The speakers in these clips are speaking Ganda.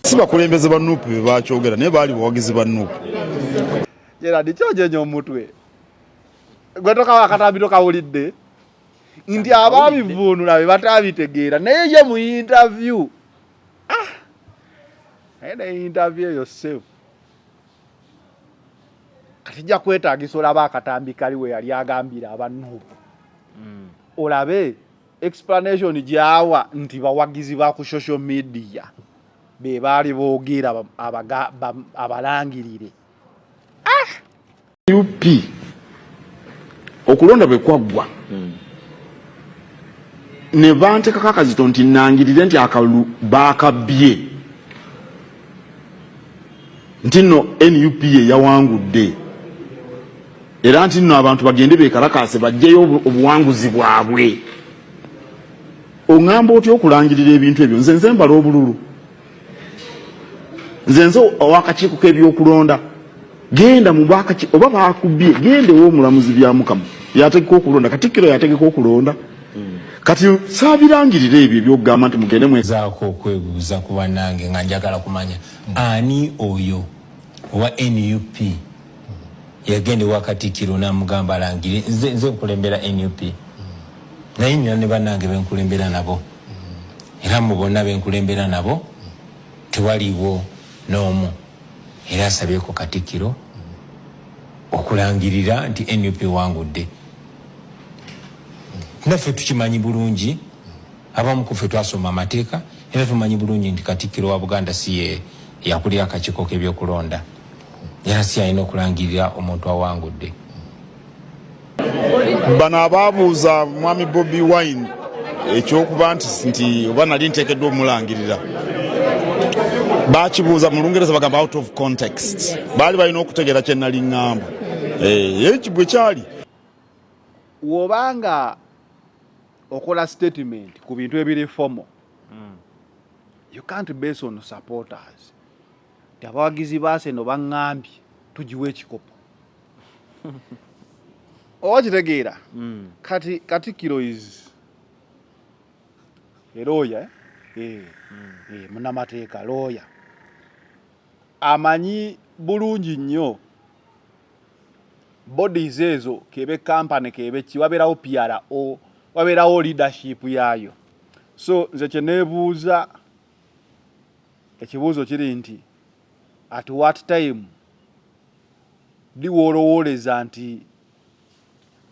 Sibakulembeze ba NUP be bakyogera naye baali bawagizi ba NUP. Era ndikyonyenye omutwe. Gwe toka wakatambi tokawulidde nti ababivuunula be batabitegeera naye ye mu interview naye interview yourself kati jja kwetaagisa olaba akatambi kali we yali agambira aba NUP olabe explanation gyawa nti bawagizi ba ku social media be baali boogera abalangirire UP okulonda bwe kwaggwa ne bantekako akazito nti nangirire nti akalulu baakabbye nti nno NUP ye yawangudde era nti nno abantu bagende beekalakaase bajjeyo obuwanguzi bwabwe. Oŋŋamba otya okulangirira ebintu ebyo? Nze mbala obululu, nze owakakiiko k'ebyokulonda genda mu bwakakiiko oba bakubbye genda ew'omulamuzi bya Mukama yategeka okulonda, Katikkiro yategeka okulonda. Kati saabirangirira ebyo ebyokugamba nti mugende mwezaako okwebuuza ku bannange nga njagala kumanya ani oyo owa NUP yagenda ewa Katikkiro n'amugamba alangire nze nkulembera NUP naye nina ne bannange benkulembera nabo era mu bonna benkulembera nabo tewaliwo n'omu era asabyeko Katikkiro okulangirira nti NUP wangudde. Naffe tukimanyi bulungi, abamu ku ffe twasoma amateeka era tumanyi bulungi nti Katikkiro wa Buganda si ye yakulira akakiiko k'ebyokulonda era si alina okulangirira omuntu awangudde. Bano abaabuuza mwami Bobi Wine ekyokuba nti oba nali nteekeddwa omulangirira baakibuuza mu Lungereza bagamba out of context, baali balina okutegeera kye nali ŋŋamba ekibwe kyali wobanga okola statement ku bintu ebiri formal you can't base on supporters. Abawagizi baase no baŋŋambye tugiwe ekikopo okitegeera kati Katikkiro is a lawyer munamateeka lawyer amanyi bulungi nnyo bodies ezo kebe company kebe kiwabeerawo PRO wabeerawo leadership yaayo. So nze kye neebuuza ekibuuzo kiri nti at what time diwoolowooleza nti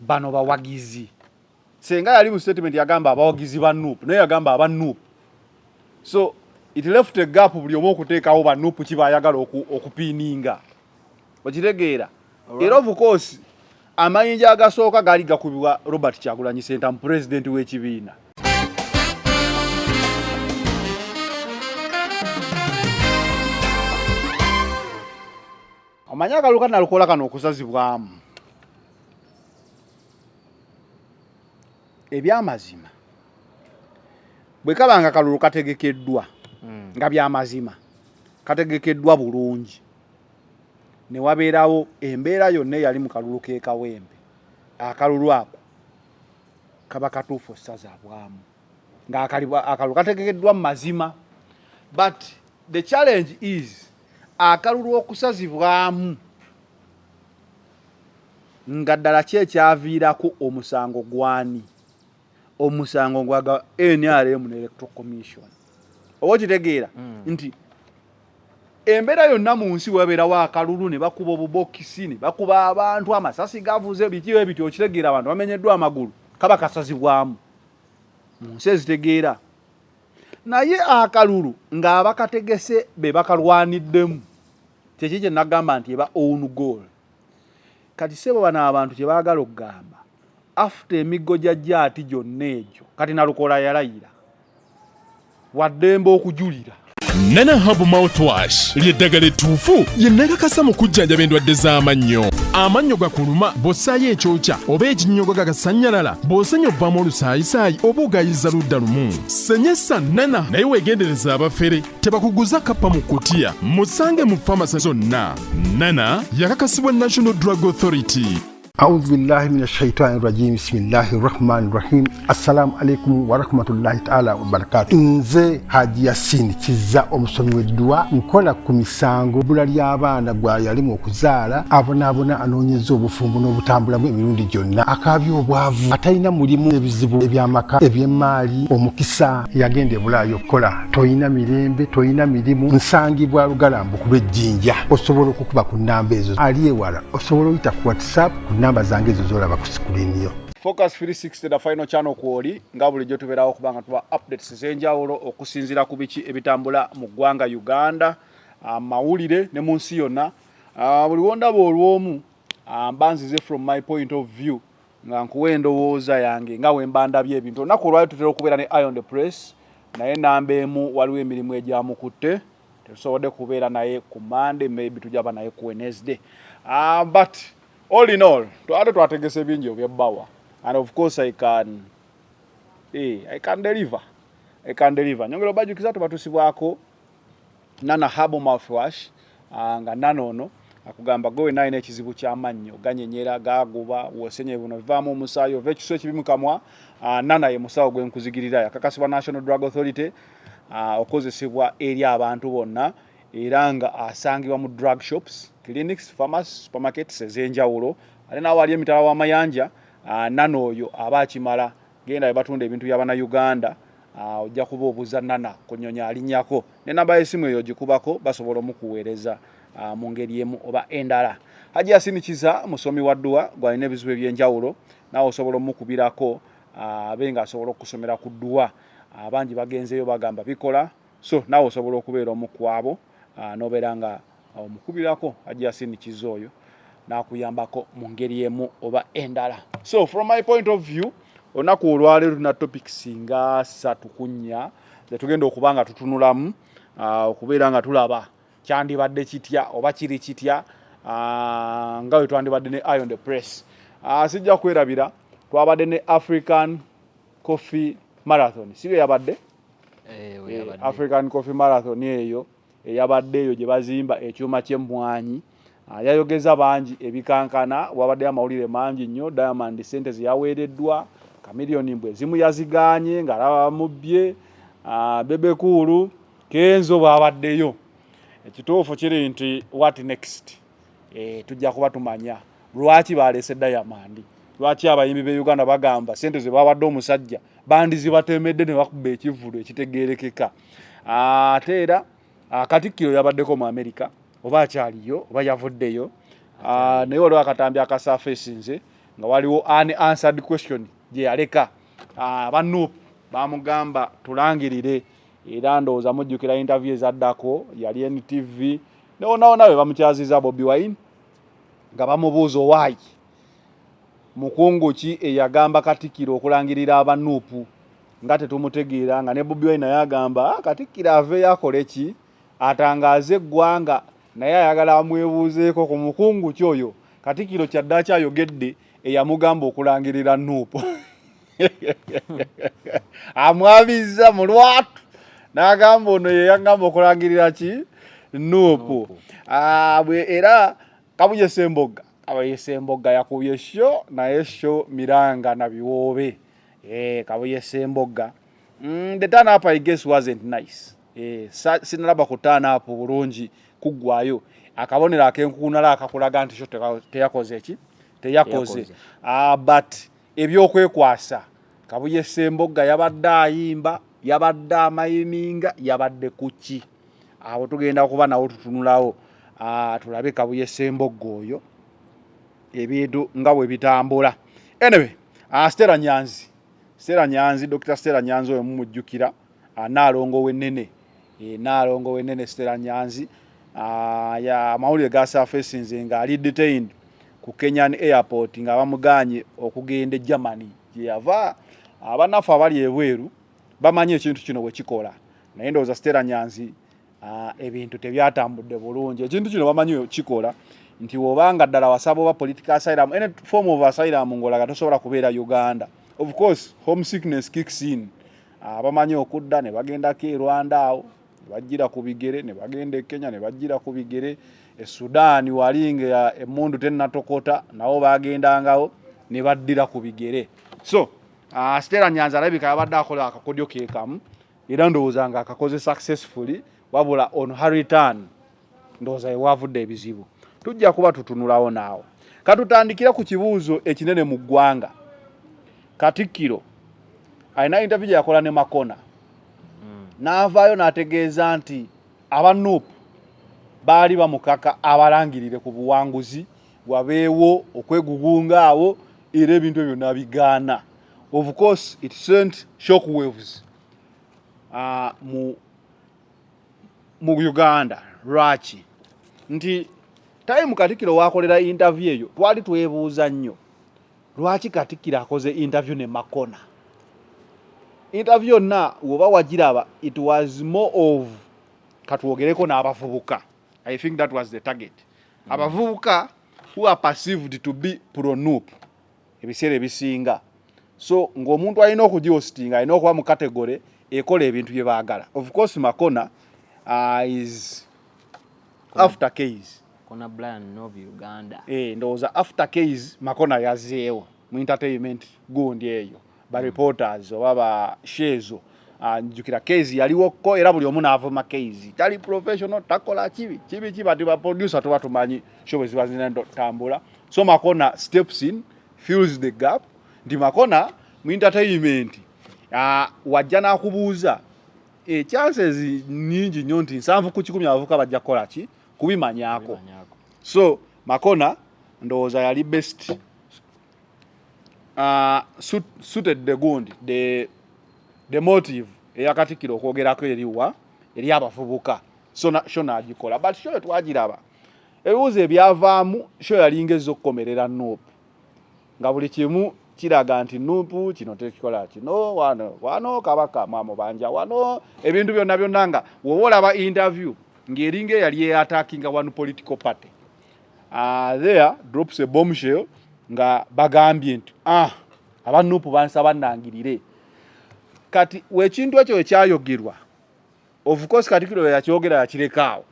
bano bawagizi senga yali mu statement yagamba abawagizi ba NUP naye yagamba aba NUP, so it left a gap buli omu okuteekawo ba NUP kibayagala okupiininga okitegeera. Era of course amayinja agasooka gaali gakubibwa Robert Kyagulanyi Ssentamu president w'ekibiina. Amanya akaluka nalukola kano okusazibwamu ebyamazima bwe kabanga kalulu kategekeddwa nga byamazima kategekeddwa bulungi ne wabeerawo embeera yonna eyali mu kalulu k'ekawempe akalulu ako kaba katuufu osazabwamu nga akalulu kategekeddwa mu mazima, but the challenge is akalulu okusazibwamu nga ddala kyekyaviirako omusango gwani omusango gwaga NRM ne Electoral Commission oba kitegeera nti embeera yonna mu nsi wabeerawo akalulu ne bakuba obubokisi ne bakuba abantu amasasi gavuze bikiwe bityo okitegeera abantu bamenyeddwa amagulu kaba kasazibwamu mu nsi ezitegeera naye akalulu ng'abakategese be bakalwaniddemu kyeki kye nagamba nti eba own goal. Kati sebo bano abantu kye baagala okugamba after emiggo gyajja ati gyonna egyo kati nalukola yalayira waddembe okujulira. Nana Hub Mouthwash ly'eddagala ettuufu ye neegakasa mu kujjanjaba endwadde z'amannyo. Amannyo gakuluma bw'ossaayo ekyokya oba ekinnyogo gagasanyalala bw'osenya ovaamu olusaayisaayi oba ogayiza ludda lumu. Senyesa Nana naye weegendereza abafere tebakuguza kappa mu kkutiya. Musange mu famasi zonna. Nana yakakasibwa National Drug Authority. أعوذ بالله من الشيطان الرجيم بسم الله الرحمن الرحيم السلام عليكم ورحمة الله تعالى وبركاته nze Haji Yasin kiza omusomi w'eddwa nkola ku misango bula ly'abaana gwa yalimu okuzaala abonaabona anoonyeza obufumbo n'obutambulamu emirundi gyonna akaabya obwavu atalina mulimu ebizibu eby'amaka eby'emmaali omukisa yagenda e Bulaaya okukola toyina mirembe toyina mirimu nsangibwa Lugalambo ku lw'ejjinja osobola okukuba ku nnamba ezo ali ewala osobola oyita ku WhatsApp ku namba zange ezo z'olaba ku sikulini yo. Focus 360 the final channel kwoli nga bulijjo tubeerawo kubanga tuba updates ez'enjawulo okusinziira ku biki ebitambula mu ggwanga Uganda amawulire ne mu nsi yonna buli wondaba olw'omu mbanzize from my point of view nga nkuwa endowooza yange nga wemba ndabye ebintu olunaku olwali tutera okubeera ne Eye on the Press naye namba emu waliwo emirimu egyamukutte tetusobodde kubeera naye ku Monday maybe tujaba naye ku Wednesday but all in all twategese bingi ebyebbawa and of course I can deliver. Nyongera obajukiza tubatusibwako Nana Herbal Mouthwash nga Nana ono akugamba gowe naye n'ekizibu ky'amannyo ganyenyera gaguba wosenye buno vaamu omusaayi ova ekiso ekibi mu kamwa Nana ye musawo gwenkuzigirira yakakasibwa National Drug Authority okozesebwa eri abantu bonna era nga asangibwa mu drug shops, clinics, pharmacies, supermarkets ez'enjawulo ate nawo ali emitala w'amayanja Nana oyo aba akimala genda batunda ebintu by'abana Uganda ojja kuba obuza Nana kunyonya alinnyako ne namba y'essimu eyo gikubako basobola omukuweereza mu ngeri emu oba endala. Haji Yasin Kiza musomi wa ddwa gwalina ebizibu eby'enjawulo nawe osobola omukubirako abe nga asobola okusomera ku ddwa abangi bagenzeyo bagamba bikola so nawe osobola okubeera omu kwabo nobeera nga omukubirako Haji Yasin Kiza oyo nakuyambako mu ngeri emu oba endala. So from my point of view olunaku olwaleero tuna topics nga 3 ku 4 zetugenda okuba nga tutunulamu okubeera nga tulaba kyandibadde kitya oba kiri kitya nga bwe twandibadde ne Eye on the Press. Sijja kwerabira twabadde ne African Coffee Marathon sibe yabadde African Coffee Marathon eyo eyabadde eyo gye bazimba ekyuma ky'emmwanyi yayogeza bangi ebikankana wabadde amawulire mangi nnyo Diamond sente ziyaweereddwa kamiliyoni mbwe zimu yaziganye ng'alaba mubbye Bebe Cool Kenzo babaddeyo ekituufu kiri nti what next tujja kuba tumanya lwaki baleese Diamond lwaki abayimbi be Uganda bagamba sente ze babadde omusajja bandi zibatemedde ne bakuba ekivulu ekitegeerekeka ate era Katikkiro yabaddeko mu America oba akyaliyo oba yavuddeyo naye waliwo akatambi akasurfacinze nga waliwo unanswered question gye yaleka abanuupu bamugamba tulangirire era ndowooza mujjukira interview ezaddako yali NTV nawe bamukyaziza Bobi Wine nga bamubuuza owaayi mukungu ki eyagamba Katikkiro okulangirira abanuupu nga tetumutegeera nga ne Bobi Wine naye agamba Katikkiro aveeyo akole ki atangaaze eggwanga naye ayagala amwebuuzeeko ku mukungu kyoyo Katikkiro kyadde akyayogedde eyamugamba okulangirira nuupu amwabiza mu lwatu n'agamba ono ye yagamba okulangirira ki nuupu era Kabuye Sembogga yakubye sho naye sho Miranga na biwoobe Kabuye Sembogga the turn up I guess wasn't nice sinalaba ku turn up bulungi kuggwayo akabonero akenkunala akakulaga nti sho teyakoze but ebyokwekwasa Kabuye Sembogga yabadde ayimba yabadde amayiminga yabadde kuki abo tugenda kuba nawo tutunulawo tulabe Kabuye Sembogga oyo ebintu nga bwe bitambula. Anyway Stella Nyanzi Dr. Stella Nyanzi oyo mumujjukira Naalongo w'ennene Stella Nyanzi ya mawulire ga surfacinze nga ali detained ku Kenyan airport nga bamuganye okugenda Germany gye yava abanafu abali ebweru bamanyi ekintu kino bwe kikola naye ndowooza Stella Nyanzi ebintu tebyatambudde bulungi ekintu kino bamanyi kikola nti wobanga ddala wasaba oba political asylum any form of asylum ng'olaga tosobola kubeera Uganda of course homesickness kicks in bamanyi okudda ne bagendako e Rwanda awo ne bajjira ku bigere ne bagenda e Kenya ne bajjira ku bigere Sudan walinga emundu tennatokota nawo bagendangawo ne baddira ku bigere. So Stella Nyanzi alabika abadde akola akakodyo ke kamu era ndowooza nga akakoze successfully wabula on her return ndowooza ewavudde ebizibu. Tujja kuba tutunulawo naawo. Katutandikira ku kibuuzo ekinene mu ggwanga. Katikkiro alina interview yakola ne Makona n'avaayo n'ategeeza nti aba Nuupu baali bamukaka abalangirire ku buwanguzi wabeewo okwegugunga awo era ebintu byonna bigaana. Of course it sent shockwaves mu Uganda. Lwaki nti time Katikkiro wakolera interview eyo twali twebuuza nnyo lwaki Katikkiro akoze interview ne Makona. Interview na woba wagiraba it was more of katwogereko n'abavubuka. I think that was the target. Abavubuka who are perceived to be pro-Nuupu ebiseera ebisinga. So ng'omuntu alina okugihostinga alina okuba mu category ekola ebintu bye baagala. Of course Makona is after case. Kona Brian Novi Uganda. Ndowooza after case Makona yazeewo mu entertainment gundi eyo ba reporters oba ba shezo. Njukira case yaliwo ko era buli omu n'avuma case. Tali professional takola kibi bati ba producer to batumanyi show ezibazina tambula. So Makona steps in, fills the gap. Ndi Makona mu entertainment wajja n'akubuuza chances nyingi nnyo nti 7 ku 10 abavuka bajja kola ki kubimanyako. So Makona ndowooza yali best suited the gundi the motive eya Katikkiro okwogerako eri abavubuka. So show n'agikola but show twagiraba ebibuuzo ebyavaamu show yalingeza okukomerera Nuupu nga buli kimu kiraga nti Nuupu kino tekikola kino wano kabaka mwamo banja wano ebintu byonna nga woba olaba interview ng'eringa yali attacking one political party. There drops a bombshell nga bagambye nti aba Nuupu bansaba nangirire. Kati wekintu ekyo ekyayogerwa of course Katikkiro yakyogera yakirekaawo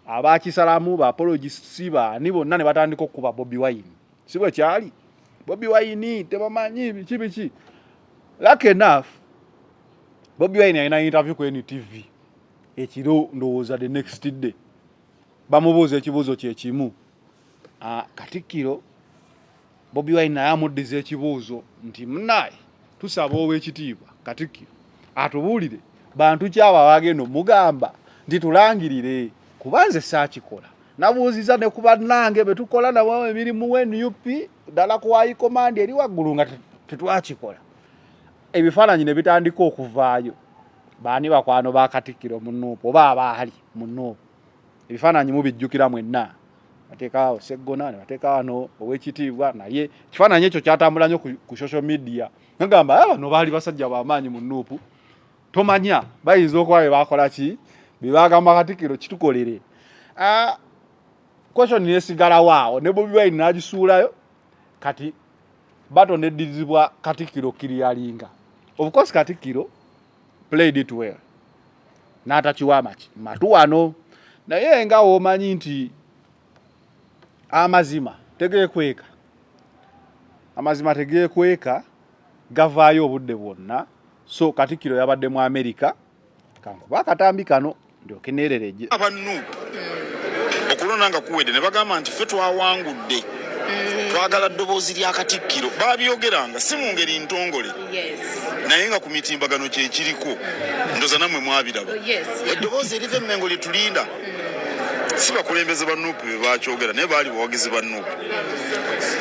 abakisalamu ba apologists baani bonna ne batandika okuba Bobi Wine. Si bwe kyali Bobi Wine tebamanyi biki. Lucky enough Bobi Wine alina interview ku NTV ekiro ndowooza the next day bamubuuza ekibuuzo kyekimu. Katikkiro Bobi Wine naye amuddiza ekibuuzo nti munnaye tusaba ow'ekitiibwa Katikkiro atubuulire bantu kyaba bagenda mugamba nti tulangirire kubanze saakikola. Nabuuziza ne ku bannange be tukola nabo emirimu we NUP ddala ku high command eri waggulu nga tetwakikola. Ebifaananyi ne bitandika okuvaayo. Baani bakwano ba Katikkiro mu Nuupu oba abaali mu Nuupu. Ebifaananyi mubijjukira mwenna. Bateekawo Sseggona ne bateeka wano ow'ekitiibwa naye ekifaananyi ekyo kyatambula nnyo ku social media. Ngamba bano baali basajja b'amaanyi mu Nuupu. Tomanya bayinza okuba be bakola ki be bagamba Katikkiro kitukolere. Question yesigala waawo ne Bobi Wine n'agisuulayo kati bato neddirizibwa Katikkiro kiriyalinga. Of course Katikkiro played it well. N'atakiwa matu wano naye nga omanyi nti amazima tegeekweka gavaayo obudde bwonna. So Katikkiro yabadde mu America kankuba akatambi kano ndyokeneerereje aba Nuupu okulonda nga kuwedde ne bagamba nti ffe twawangudde twagala ddoboozi lya Katikkiro babyogeranga si mu ngeri ntongole naye nga ku mitimbagano kyekiriko ndoza nammwe mwabiraba eddoboozi eriva emmengo lye tulinda si bakulembeze ba Nuupu be bakyogera naye baali bawagizi ba Nuupu.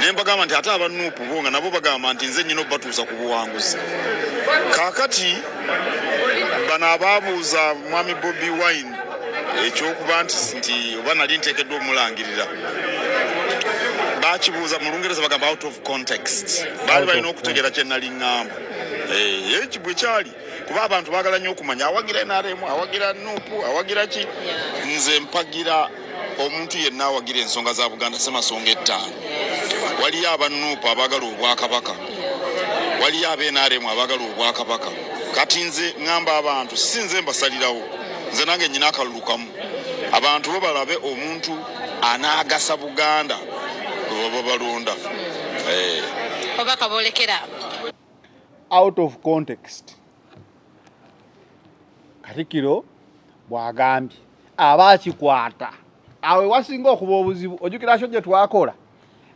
Ne mbagamba nti ate aba Nuupu bo nga nabo bagamba nti nze nnyina obbatuusa ku buwanguzi. Kaakati bano abaabuuza mwami Bobi Wine ekyokuba nti oba nali nteekeddwa omulangirira bakibuuza mu Lungereza bagamba out of context. Baali balina okutegera kye nali ŋŋamba. Ekibwe kyali kuba abantu baagala nnyo okumanya awagira NRM awagira Nuupu awagira ki. Nze mpagira omuntu yenna awagira ensonga za Buganda Ssemasonga ettaano. Waliyo aba Nuupu abaagala obwakabaka, waliyo aba NRM abaagala obwakabaka. Kati nze ŋŋamba abantu si nze mbasalirawo, nze nange nnyina akalulu kamu. Abantu bo balabe omuntu anaagasa Buganda bwe baba balonda. Oba kabolekera out of context. Katikkiro bw'agambye aba akikwata awe wasinga okuba obuzibu ojjukira kyo gye twakola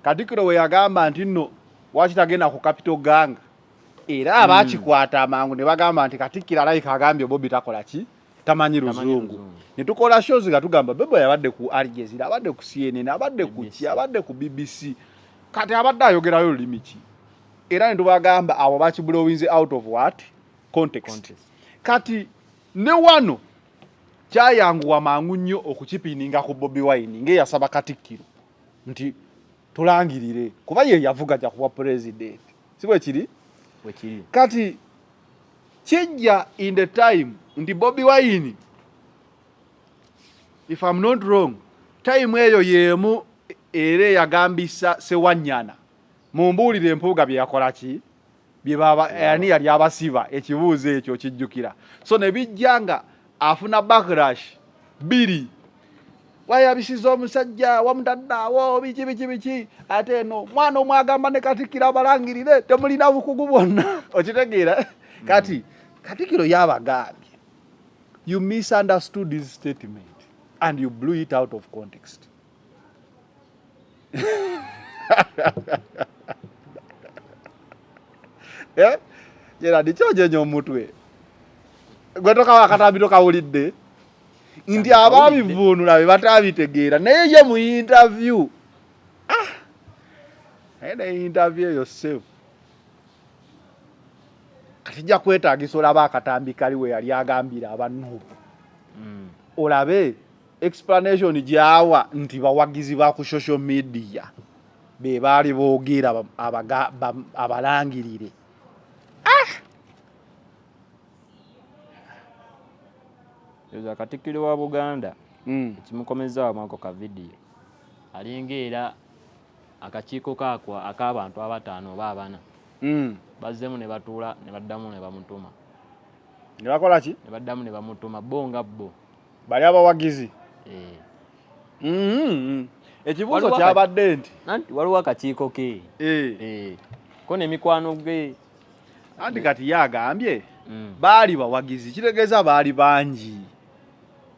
Katikkiro we yagamba nti nno wakitagenda ku Capital Gang era aba akikwata amangu ne bagamba nti Katikkiro alayika agambye Bobby takola ki tamanyi Luzungu ne tukola shows nga tugamba Bobby yabadde ku Al Jazeera abadde ku CNN abadde ku ki abadde ku BBC kati abadde ayogerayo olulimi ki era ne tubagamba abo bakiblowinze out of what context. Kati ne wano kyayanguwa mangu nnyo okukipininga ku Bobby Wine ng'eyasaba Katikkiro nti tulangirire kuba ye yavuga ja kuba president si bwe kiri kati kijja in the time nti Bobby Wine if I'm not wrong time eyo yemu ere yagambisa Sewanyana mumbuulire empuuga bye yakola ki bye baba yani yali abasiba ekibuuzo ekyo kijjukira so ne bijjanga afuna backlash biri wayabisiza omusajja wamutaddawo biki ate no mwana omwagamba ne Katikkiro abalangirire temulina bukugu bwonna okitegeera kati Katikkiro yabagambye you misunderstood his statement and you blew it out of context. Jera dichoje nyo mutwe gwetoka wakatabito kawulidde ndi ababivunula be batabitegeera naye ye mu interview ene interview yourself katijja kwetaagisa olaba akatambi kaliwe yali agambira abanupu olabe explanation gyawa nti bawagizi ba ku social media be baali boogera abalangirire Yoza Katikkiro wa Buganda kimukomeza amako ka video alingeera akakiiko kakwa akabantu abataano babana bazzemu ne batuula ne baddamu ne bamutuma ne bakola ki ne baddamu ne bamutuma bonga bo bali abawagizi ekibuuzo kyabadde nti waliwo akakiiko ke ko n'emikwano ge anti kati yagambye baali bawagizi kitegeeza baali bangi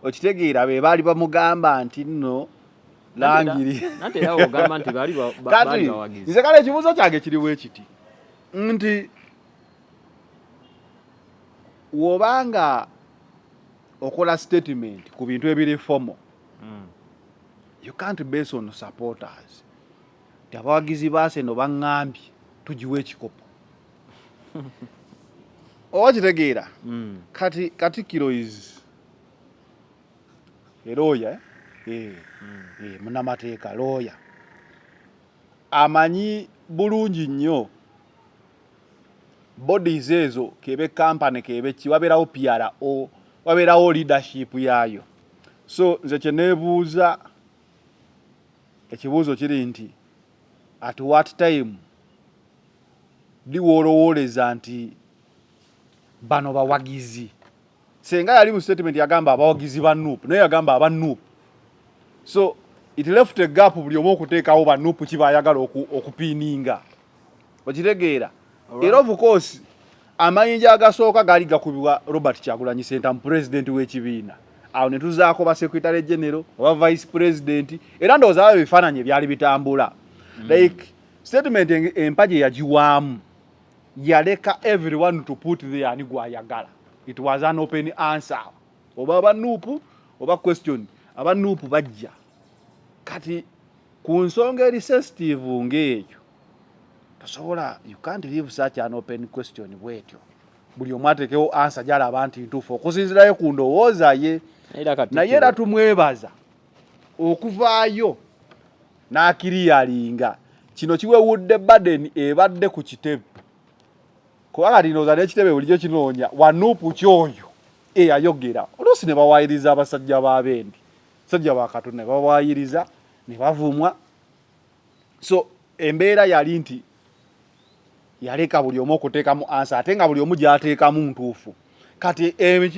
okitegeera be baali bamugamba nti nno langiri nate yawo ogamba nti baali bawagizi nze kale ekibuuzo kyange kiriwo ekiti nti wobanga okola statement ku bintu ebiri formal you can't base on supporters ti abawagizi baaseno baŋŋambye tugiwe ekikopo owakitegeera kati Katikkiro is a lawyer munamateeka lawyer amanyi bulungi nnyo bodies ezo kebe company kebe kiwabeerawo PRO wabeerawo leadership yaayo so nze kyeneebuuza ekibuuzo kiri nti at what time liwoolowooleza nti bano bawagizi senga yali mu statement yagamba abawagizi ba NUP naye yagamba aba NUP so it left a gap buli omu okuteekawo ba NUP kibayagala okupiininga okitegeera era of course amayinja agasooka gaali gakubibwa Robert Kyagulanyi Ssentamu president w'ekibiina awo ne tuzaako ba secretary general oba vice president era ndowooza abo ebifaananyi ebyali bitambula like statement empaji yagiwaamu yaleka everyone to put there ani gwayagala it was an open answer oba abanupu oba question abanupu bajja kati ku nsonga eri sensitive ng'eyo tasobola you can't leave such an open question bwetyo buli omu atekewo answer gyalaba nti ntuufu okusinzirayo ku ndowooza ye naye era tumwebaza okuvaayo n'akiriyalinga kino kiwewudde burden ebadde ku kitebe kuba kati ndowooza n'ekitebe bulijjo kinoonya wanuupu kyoyo eyayogera oluusi ne bawaayiriza abasajja b'abendi sajja ba Katonda ne bawaayiriza ne bavumwa so embeera yali nti yaleka buli omu okuteekamu ansa ate nga buli omu gy'ateekamu ntuufu kati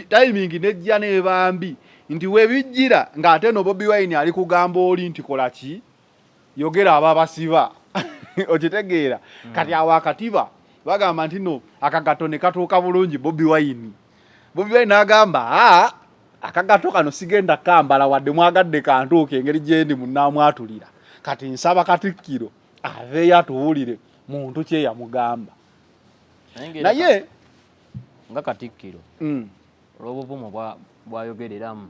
timing nejja n'ebambi nti webijjira ng'ate no Bobi Wine ali kugamba oli nti kola ki yogera ababasiba okitegeera kati awo akatiba bagamba nti no akagato ne katuuka bulungi Bobi Wine n'agamba akagato kano sigenda kambala wadde mwagadde kantuuke engeri gyendi munnaamwatulira kati nsaba Katikkiro aveeyo atuwulire muntu kye yamugamba naye nga Katikkiro olw'obuvumu bwayogereramu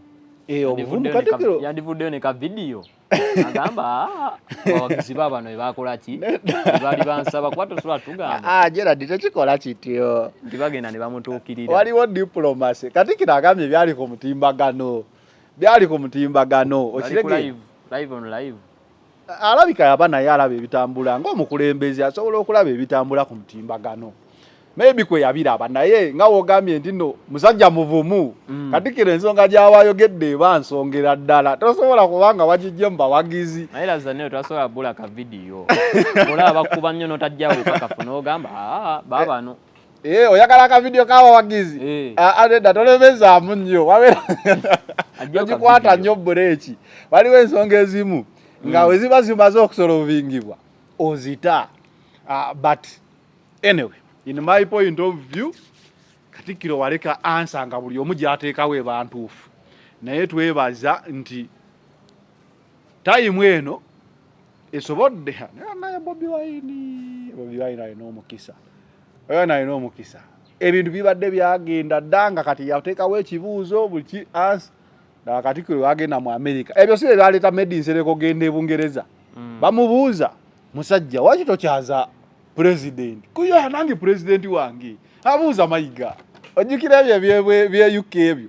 obuvumu Katikkiro yandivuddeyo ne ka vidiyo agamba abawagizi bano ebakola ki baali bansaba kuba tosobola tugamba Gerard tekikola kityo nti bagenda ne bamutuukirira waliwo diplomacy Katikkiro agambye byali ku mutimbagano okirege live on live alabika yaba naye alaba ebitambula ng'omukulembeze asobola okulaba ebitambula ku mutimbagano maybe kwe yabiraba naye nga wogambye nti no musajja muvumu Katikkiro ensonga gy'awayogedde eba nsongera ddala tosobola kubanga wagijje mu bawagizi naye lazaneyo twasobola bula ka vidiyo olaba bakuba nnyo notajjawo kakafu n'ogamba baabano oyagala ka vidiyo k'abawagizi adeda tolemezaamu nnyo wabeera ogikwata nnyo bureeki waliwo ensonga ezimu nga we ziba zimaze okusolovingibwa ozita but anyway in my point of view Katikkiro waleka ansa nga buli omu gy'ateekawo eba ntuufu naye twebaza nti tayimu eno esobodde naye Bobi Wine alina omukisa ebintu bibadde byagenda ddanga kati yateekawo ekibuuzo buli ki ansa nga Katikkiro wagenda mu America ebyo si byaleeta Made in Sereko genda e Bungereza bamubuuza musajja waki tokyaza president kuyo nange president wange abuuza Mayiga ojjukira ebyo bye UK ebyo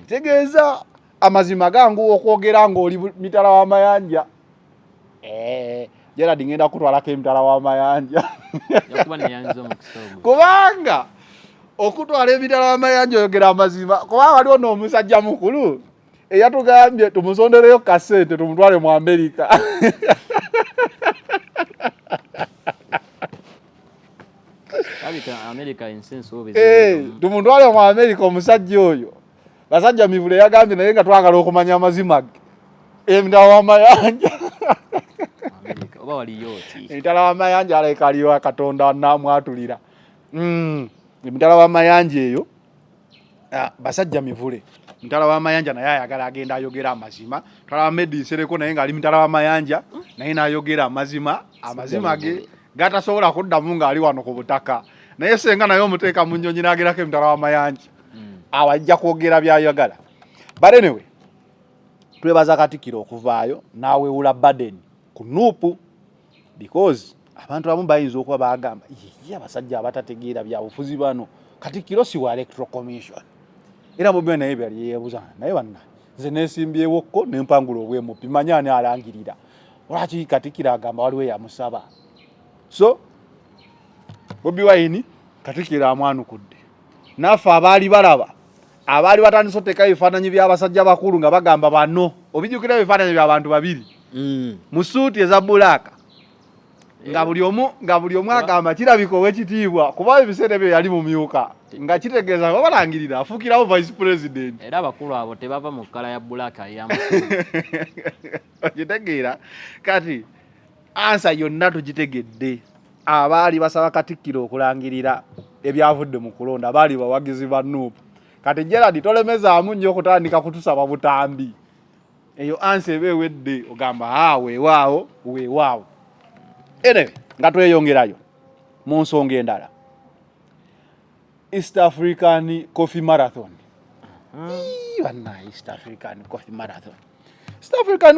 tegeeza amazima gangu okwogera ng'oli mitala w'amayanja Gerard ngenda kutwalako emitala w'amayanja kubanga okutwala emitala w'amayanja oyogera amazima kubanga waliwo n'omusajja mukulu eyatugambye tumusondereyo kasente tumutwale mu America tumutwale mu America omusajja oyo basajja mivule yagambye naye nga twagala okumanya amazima ge emitala w'amayanja emitala w'amayanja aleka aliyo Katonda namwatulira emitala w'amayanja eyo basajja mivule mutala w'amayanja naye ayagala agenda ayogera amazima twala Made in Sereko naye ng'ali mutala w'amayanja naye n'ayogera amazima ge gatasobola kuddamu ng'ali wano ku butaka naye senga naye omuteeka mu nnyonyi n'agerako emutala w'amayanja awajja kwogera by'ayagala but anyway twebaza Katikkiro okuvaayo n'awewula burden ku Nuupu because abantu abamu bayinza okuba bagamba abasajja abatategeera byabufuzi bano Katikkiro si wa Electoral Commission era Bobi Wine naye byali yeebuuza naye banna nze neesimbyewo n'empangula obwemupi manya ani alangirira lwaki Katikkiro agamba waliwo yamusaba so Bobi Wine Katikkiro amwanukudde naffe abaali balaba abaali batandise oteeka ebifaananyi by'abasajja bakulu nga bagamba bano obijjukira ebifaananyi by'abantu babiri mu suuti eza bbulaaka nga buli omu agamba kirabika ow'ekitiibwa kuba ebiseera ebyo yali mumyuka nga kitegeeza babalangirira afuukirawo vice president era abakulu abo tebava mu kkala ya bbulaaka okitegeera kati ansa yonna tugitegedde abaali basaba Katikkiro okulangirira ebyavudde mu kulonda baali bawagizi ba Nuupu kati Gerard tolemezaamu nnyo okutandika kutusaba butambi eyo ansa eba ewedde ogamba weewaawo ene nga tweyongerayo mu nsonga endala East African Coffee Marathon East African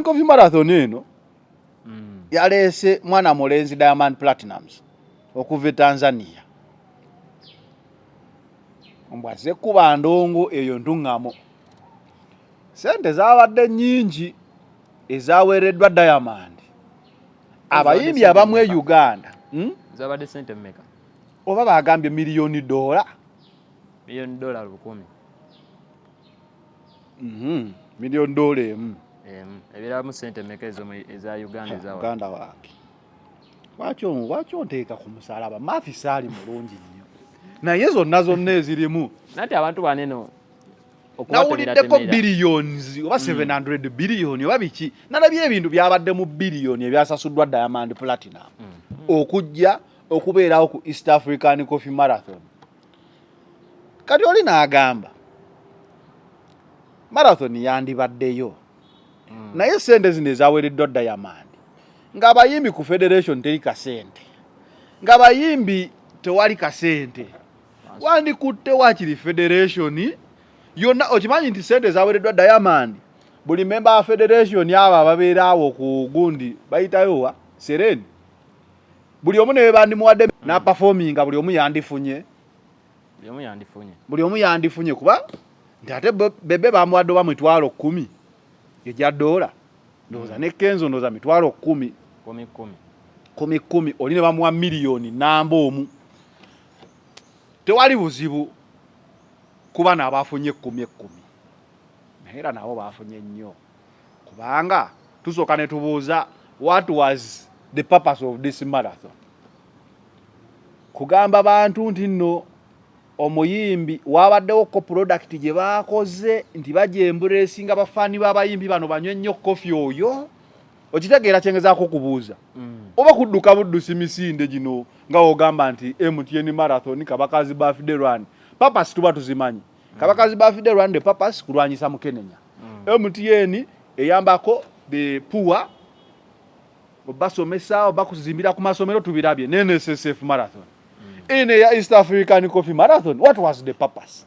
Coffee Marathon eno yaleese mwana mulenzi Diamond Platnumz okuva Tanzania mbwaze kuba ndongo eyo ntuŋŋamo sente zabadde nnyingi ezaweereddwa Diamond abayimbi abamu e Uganda zabadde sente mmeka oba bagambye $1 million $1 million emu ebiramu sente mmeka ezo eza Uganda waake lwaki onteeka ku musalaba Mafisa ali mulungi nnyo naye zonna ezirimu nati abantu baneno nawuliddeko billions oba 700 billion oba biki nalabye ebintu byabadde mu billion ebyasasuddwa Diamond Platinum okujja okubeerawo ku East African Coffee Marathon. Kati oli n'agamba marathon yandibaddeyo naye sente zino ezaweereddwa Diamond ng'abayimbi ku federation teri kasente ng'abayimbi tewali kasente wandikutte wakiri federation yonna okimanyi nti sente ezaweereddwa Diamond buli member wa federation abo ababeeraawo ku gundi bayitayowa Sereni buli omu ne bandimuwadde na performinga buli omu yandifunye kuba nti ate bebe bamuwadde ba mitwalo 10 ejja dola ndoza ne Kenzo ndoza mitwalo 10 oli ne bamuwa miliyoni namba omu tewali buzibu kuba n'abafunye 10 naye nabo bafunye nnyo kubanga tusooka ne tubuuza what was the purpose of this marathon kugamba bantu nti nno omuyimbi wabaddewo ko product gye baakoze nti bajembulesinga bafaani b'abayimbi bano banywe nnyo kofi oyo okitegeera kyengezaako kubuuza oba kudduka buddusi misinde gino nga ogamba nti MTN marathon Kabakazi Birthday Run purpose tuba tuzimanyi Kabakazi Birthday Run the purpose kulwanyisa Mukenenya MTN eyambako the poor obasomesa obakuzimbira ku masomero tubirabye NSSF marathon ine ya East African Coffee Marathon what was the purpose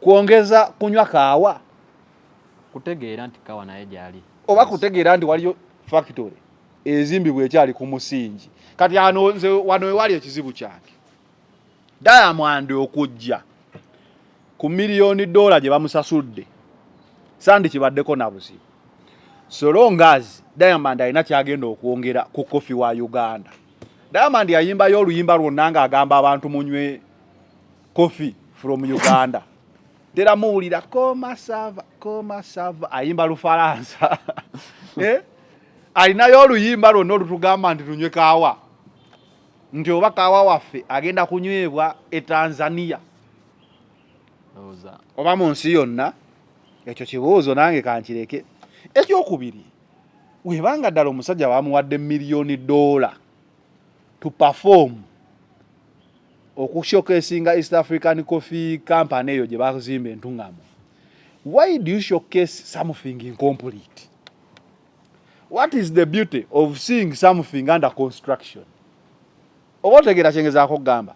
kuongeza kunywa kawa kutegeera nti kawa naye gyali oba kutegeera nti waliyo factory ezimbibwa ekyali ku musingi kati ano nze wano wali ekizibu kyake Diamond okujja ku miliyoni $1 gye bamusasudde sandi kibaddeko na buzibu so long as Diamond alina kyagenda okwongera ku coffee wa Uganda. Diamond yayimbayo oluyimba lwonna ng'agamba abantu munywe coffee from Uganda. Tera muwulira koma sava ayimba Lufaransa. Alinayo oluyimba lwonna olutugamba nti tunywe kaawa. Nti oba kaawa waffe agenda kunywebwa e Tanzania. Oba mu nsi yonna. Ekyo kibuuzo nange kankireke. Ekyokubiri webanga ddala omusajja bamuwadde $1 million to perform okushowcasinga East African Coffee Company eyo gye bazimba entungamo. Why do you showcase something incomplete? What is the beauty of seeing something under construction? Obotegera kyengezaako gamba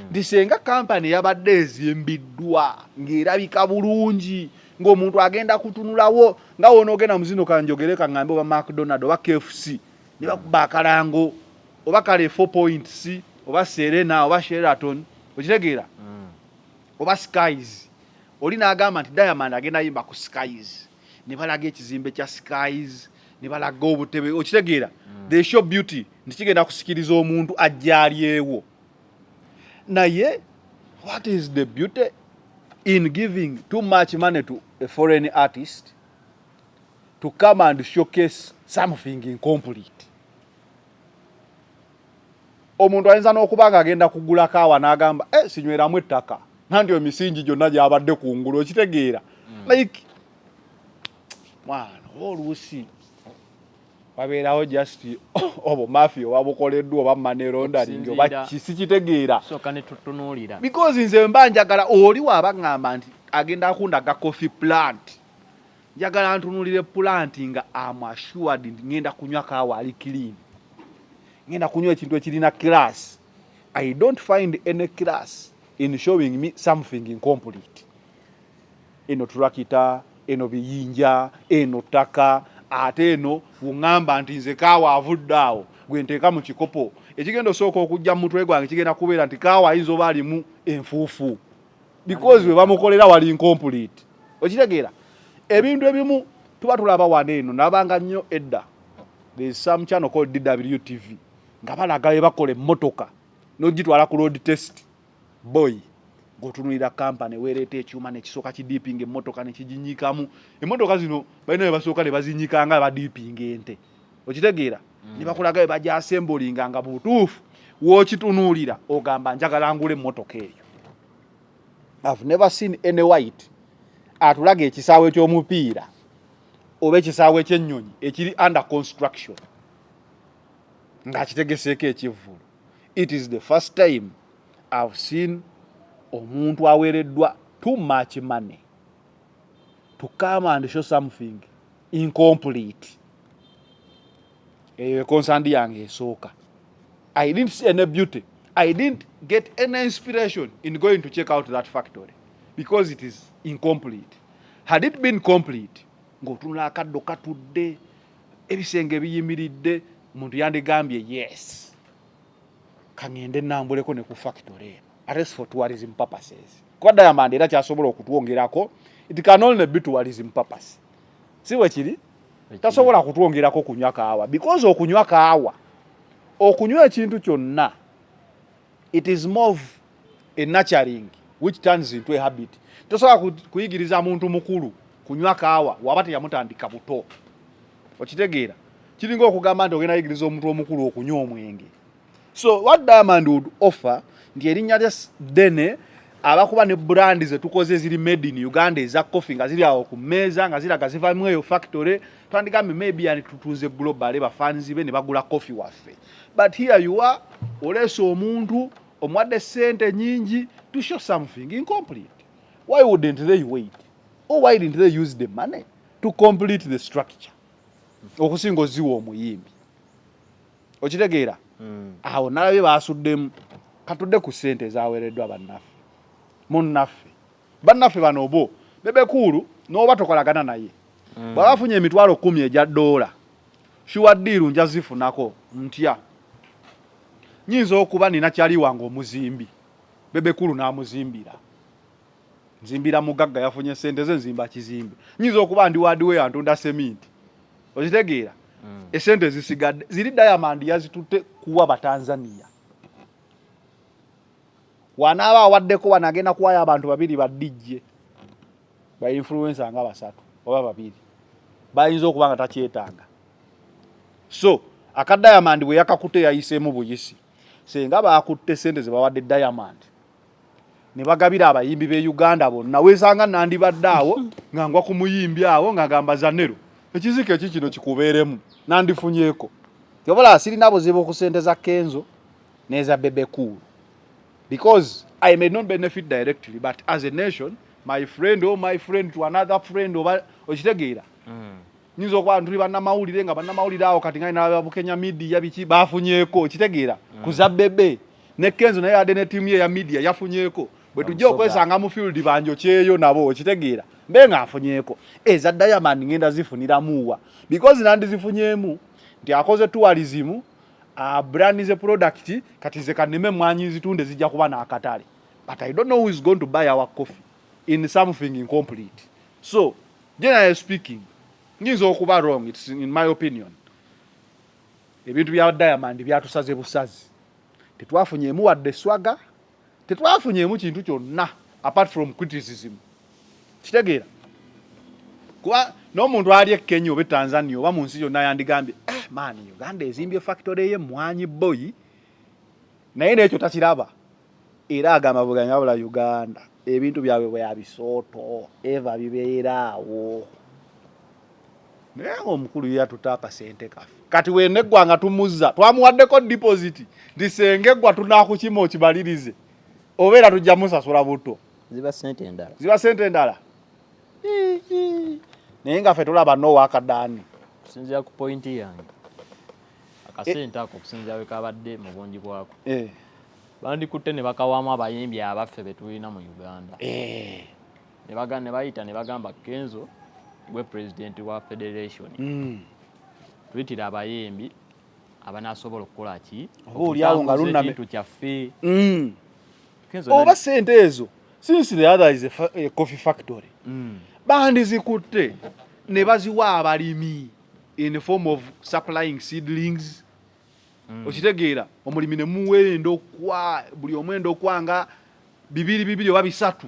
ndisenga company yabadde ezimbiddwa ng'erabika bulungi ng'omuntu agenda kutunulawo nga wonoogenda muzino kanjogere kaŋŋambe oba McDonald oba KFC ne bakuba akalango oba kale 4 points oba Serena oba Sheraton okitegeera oba Skies oli n'agamba nti Diamond agenda yimba ku Skies ne balaga ekizimbe kya Skies ne balaga obutebe okitegeera they show beauty nti kigenda kusikiriza omuntu ajjalyewo naye what is the beauty in giving too much money to a foreign artist to come and showcase something incomplete? Omuntu ayinza n'okubanga agenda kugula kaawa n'agamba sinyweramu ettaka nanti emisingi gyonna gyabadde kungulu okitegeera like mwana oluusi wabeerawo just obo mafia wabukoleddwa oba money laundering oba kisikitegeera soka ne tutunuulira because nze mba njagala oli waaba ngamba nti agenda akundaga coffee plant njagala ntunuulire plant nga am assured ngenda kunywa kaawa ali clean ngenda kunywa ekintu ekirina class. I don't find any class in showing me something incomplete. Eno turakita, eno biyinja, eno ttaka, ate eno ngamba nti nze kaawa avuddaawo gwe nteeka mu kikopo ekigenda osooka okujja mu mutwe gwange kigenda kubeera nti kaawa ayinza oba alimu enfuufu because we bamukolera wali incomplete okitegeera ebintu ebimu tuba tulaba wano eno nabanga nnyo edda there is some channel called DWTV nga balaga bakola emmotoka n'ogitwala ku road test boy gotunulira company wereeta ekyuma nekisooka kidiipinga emmotoka nekiginyikamu emmotoka zino balina basooka ne bazinyikanga badiipinga ente okitegeera ne bakulaga bajja assemblinga nga butuufu wokitunuulira ogamba njagala ngule emmotoka eyo. I've never seen any white atulaga ekisaawe ky'omupiira oba ekisaawe ky'ennyonyi ekiri under construction ng'akitegeseeko ekivvulu. It is the first time I've seen omuntu aweereddwa too much money to come and show something incomplete. Concerned yange esooka. I didn't see any beauty. I didn't get any inspiration in going to check out that factory because it is incomplete. Had it been complete, ng'otunula akaddo katudde, ebisenge biyimiridde, muntu yandigambye yes. Kangende nambuleko ne ku factory. At least for tourism purposes. Kwa Diamond era kyasobola okutwongerako, it can only be tourism purpose. Si wekiri? Tasobola kutwongerako kunywa kaawa because okunywa kaawa, okunywa ekintu kyonna, it is more of a nurturing which turns into a habit. Tosobola kuyigiriza muntu mukulu kunywa kaawa waba teyamutandika buto. Okitegeera? Kiringa okugamba nti ogenda yigiriza omuntu omukulu okunywa omwenge. So what Diamond would offer ndi erinnya lya Dene abakuba ne brand ze tukoze ziri made in Uganda eza coffee nga ziri awo ku meza nga ziraga ziva mu eyo factory twandigambe maybe yani tutunze global ba fans be ne bagula coffee waffe. But here you are oleso omuntu omwadde sente nyingi to show something incomplete. Why wouldn't they wait? Or why didn't they use the money to complete the structure? Okusinga oziwa omuyimbi. Okitegeera? Awo nalabye baasuddemu katudde ku sente zaweereddwa bannaffe. Munnaffe. Bannaffe bano bo Bebe Cool n'oba tokolagana naye. Bw'abafunye emitwalo 10 egya $, sure deal nja zifunako ntya. Nyinza okuba nina kyali wange omuzimbi. Bebe Cool n'amuzimbira. Nzimbira mugagga yafunye sente ze nzimba kizimbe. Nyinza okuba ndi wadiwe antunda seminti. Okitegeera? Esente zisigadde ziri Diamond yazitutte kuwa Batanzania. Wanaaba awaddeko wanagenda kuwaya abantu babiri ba DJ ba influencer nga basatu oba babiri bayinza okuba nga takyetanga. So aka Diamond bwe yakakute yayiseemu buyisi senga baakutte sente ze bawadde Diamond ne bagabira abayimbi be Uganda bonna weesanga nandibadde awo nga ngwa ku muyimbi awo nga gamba Zanero ekizike kikino kikubeeremu nandifunyeeko yobola sirina buzibu ku sente za Kenzo neza Bebe Cool. Because I may not benefit directly, but as a nation, my friend to another friend okitegeera. Nyinza okuba ntuli bannamawulire nga bannamawulire awo kati nga ina Bukenya media biki bafunyeeko okitegeera. Kuza Bebe ne Kenzo naye ade ne team ye ya media yafunyeeko. Bwe tujja okwesanga mu field banjo kyeyo nabo okitegeera. Mbe nga afunyeeko. Eza Diamond ngenda zifunira muwa. Because nandi zifunyeemu nti akoze tourism brand is a product kati ze kaneme mwanyi zitunde zijja kuba na akatale. But I don't know who is going to buy our coffee in something incomplete. So generally speaking, nyinza okuba wrong, it's in my opinion. Ebintu bya Diamond byatusaze busazi. Tetwafunyeemu wadde swaga, tetwafunyeemu kintu kyonna apart from criticism. Kitegeera? Kwa n'omuntu ali e Kenya oba Tanzania oba mu nsi yonna yandigambye man Uganda ezimbye factory ye mwanyi boy naye n'ekyo takiraba era agamba buganya wabula Uganda ebintu byabwe bwe yabisooto eva bibeeraawo naye omukulu yatutaaka sente kafe kati weneggwanga tumuzza twamuwaddeko deposit ndisengeggwa tunaakukima okibalirize obeera tujja musasula buto ziba sente endala naye nga ffe tulaba Noah Akadaani kusinzira ku point yange akasente ako kusinzira we kabadde mu bungi bwako bandikutte ne bakawaamu abayimbi abaffe be tulina mu Uganda ne bayita ne bagamba Kenzo gwe president wa federation tuyitira abayimbi abanasobola okukola ki obaoliawo nga luname kintu kyaffe oba sente ezo since the other is a coffee factory bandi zikutte ne baziwa abalimi in the form of supplying seedlings. Okitegeera omulimi ne muwenda okwa buli omwenda okwanga bibiri oba bisatu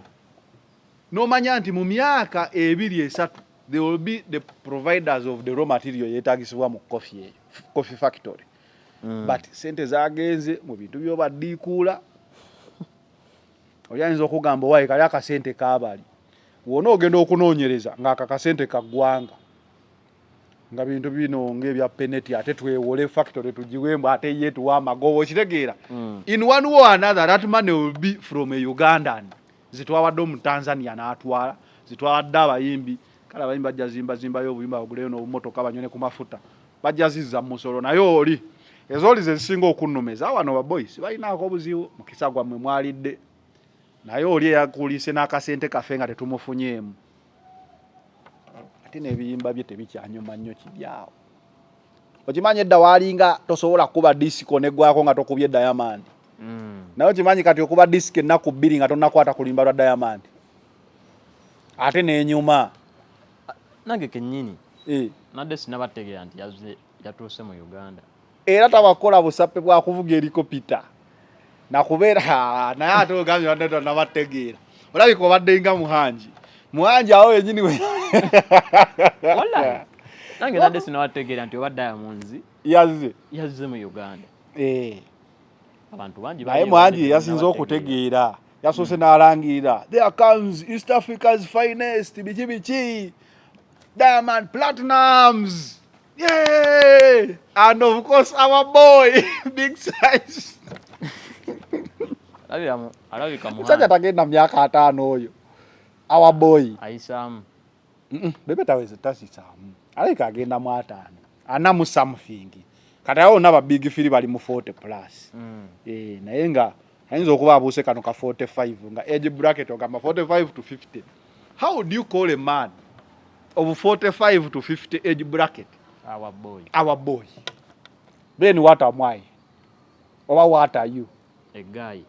n'omanya nti mu myaka 2-3 they will be the providers of the raw material yetagisibwa mu coffee factory. But sente zagenze mu bintu by'obaddiikuula oyinza okugamba wayi kali akasente kaabali wona ogenda okunoonyereza ng'akakasente kaggwanga nga bintu bino ng'ebya peneti ate twewole factory tugiwembu ate ye tuwa amagobo okitegeera in one way or another that money will be from a Ugandan zitwawadde omu Tanzania n'atwala zitwawadde abayimbi kale abayimbi bajja zimbayo obuyimba baguleyo n'obumotoka banyone ku mafuta bajja zizza musolo naye oli ezooli ze zisinga okunnomeza wano baboys balinaako obuzibu mu kisa gwammwe mwalidde naye oli eyakuliise n'akasente kafe nga tetumufunyeemu ate n'ebiyimba bye tebikyanyuma nnyo kibyawo okimanyi edda waalinga tosobola kuba disiko neggwako nga tokubye Diamond naye okimanyi kati okuba disiko ennaku 2 nga tonnakwata kulimba lwa Diamond ate n'enyuma nange kennyini nadde sinabategeera nti yatuuse mu Uganda era tabakola busape bwa kuvuga helikopita nakubeera naye ate ogambye wadde tonnabategeera olabika obadde nga muhanji awo yennyini we wala nange nadde sinabategeera nti oba Diamonds yazze mu Uganda abantu bangi naye muhanji yasinze okutegeera yasoose n'alangirira there comes East Africa's finest biki Diamond Platinums. Yay! And of course our boy big size. Alabika muhanji. Sasa tagenda myaka 5 oyo. Our boy. Aisamu. Bebe taweze tasisamu. Alika agenda mu 5. Ana mu something. Kati awo naba big fili bali mu 40 plus. Naye nga ayinza okuba abuse kano ka 45 nga age bracket ogamba 45 to 50. How do you call a man of 45 to 50 age bracket? Our boy. Then what am I? Or what are you? A guy.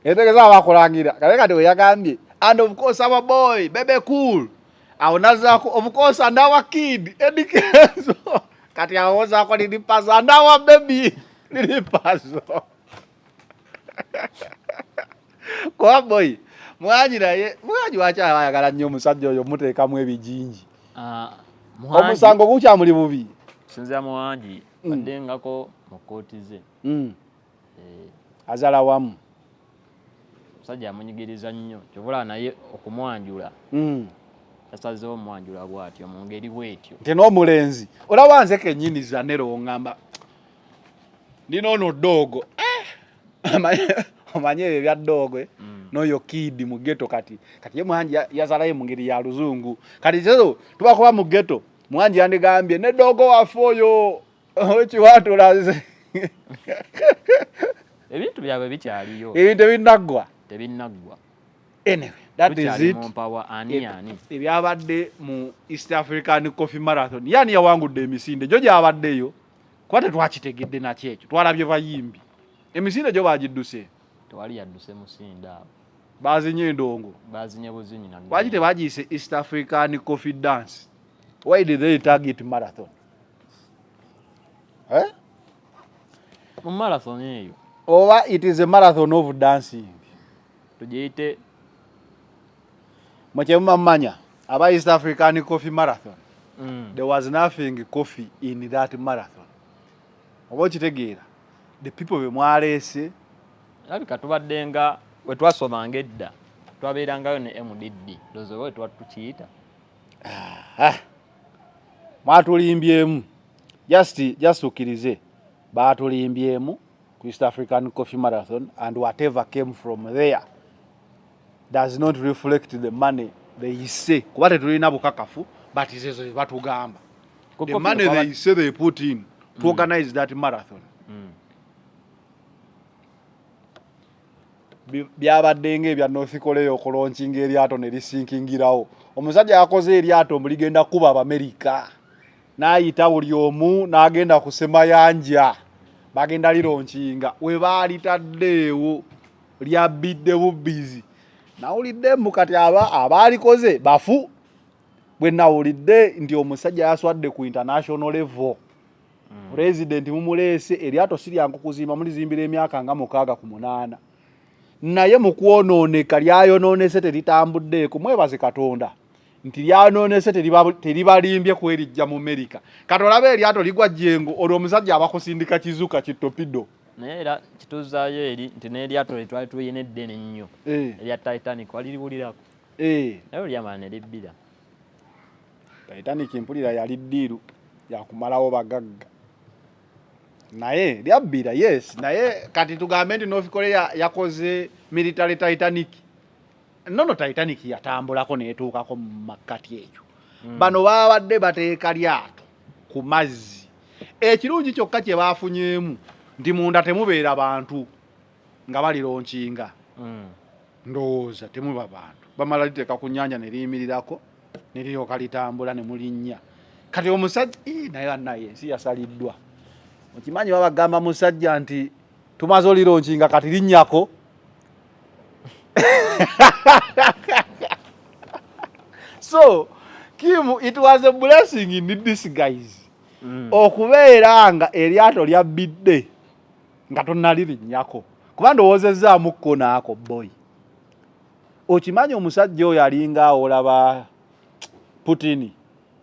Etegeza abakulangira. Kale we yagambye. And of course our boy, Bebe Cool. Awonazako of course and our kid, Eddie Kenzo. Kati awozako ni paso and our baby. Ni paso. Kwa boy. Muhanji wacha ayagala nnyo omusajja oyo muteekamu ebijinji. Omusango gukyamuli bubi. Sinza muhanji badengako mu kooti ze. Azala wamu. Musajja amunyigiriza nnyo. Kyobula naye okumwanjula. Yasazeewo omwanjula bw'atyo mu ngeri bw'etyo. Nti n'omulenzi. Olaba nze kennyini zanero ngamba. Nino ono dogo. Omanye ebyo bya dogo n'oyo kid mu ghetto kati ye muhanji yazalayo mu ngeri ya luzungu kati zo tuba kuba mu ghetto muhanji yandigambye ne dogo waffe oyo ekiwatulaze ebintu byabwe bikyaliyo ebintu tebinnagwa anyway that is it ani ebyabadde mu East African Coffee Marathon yani yawangudde emisinde gyo gyabaddeyo kuba tetwakitegedde nakyekyo twalabye bayimbi emisinde gyo bagidduse tewali yadduse musinde abo bazinye endongo bazinye buzinyi na waki tebagiyise East African Coffee Dance why did they target marathon mu marathon eyo oba it is a marathon of dancing tugiyite mukyemumamanya aba East African Coffee Marathon there was nothing coffee in that marathon oba okitegeera the people bemwaleese alabika tubadde nga we twasomanga edda twabeerangayo ne MDD lozo we tukiyita mwatulimbyemu just ukirize batulimbyemu ku East African Coffee Marathon and whatever came from there does not reflect the money they say kuba tetulina bukakafu but izezo batugamba the money they say they put in to organize that marathon byabadde ng'ebya North Korea okulonkinga eryato ne lisinkingirawo omusajja yakoze eryato muligenda kuba Abamerika n'ayita buli omu n'agenda kusema yanja bagenda lilonkinga we baalitaddeewo lyabidde bubbizi nawuliddemu kati abaalikoze bafu bwe nawulidde nti omusajja yaswadde ku international level president mumuleese eryato siryangu kuzimba mulizimbira emyaka nga 6 ku 8 naye mu kwonooneka lyayonoonese teritambuddeeko mwebaze Katonda nti lyayonoonese teribalimbye kwelijja mu Amerika kati olaba eryato ligwa jjengo olwo omusajja abakusindika kizuka kitopido naye era kituzaayo eri nti n'eryato lye twali tuyina eddene ennyo erya Titanic waliriwulirako naye olyamala ne libbira. Titanic mpulira yali ddiiru yakumalawo bagagga naye lyabbira yes naye kati tugambe nti North Korea yakoze military Titanic nono Titanic yatambulako neetuukako mu makkati ekyo bano babadde bateeka lyato ku mazzi ekirungi kyokka kye baafunyeemu nti munda temubeera bantu nga balironkinga ndowooza temuba bantu bamala liteeka ku nnyanja ne liyimirirako ne liryoka litambula ne mulinnya kati omusajja naye ensi yasaliddwa okimanyi babagamba musajja nti tumaze olironkinga kati linnyako so Kim, it was a blessing in disguise okubeera nga eryato lyabbidde nga tonnalirinnyako kuba ndowoozezaamu kko naako boy okimanyi omusajja oyo alinga awo olaba Putin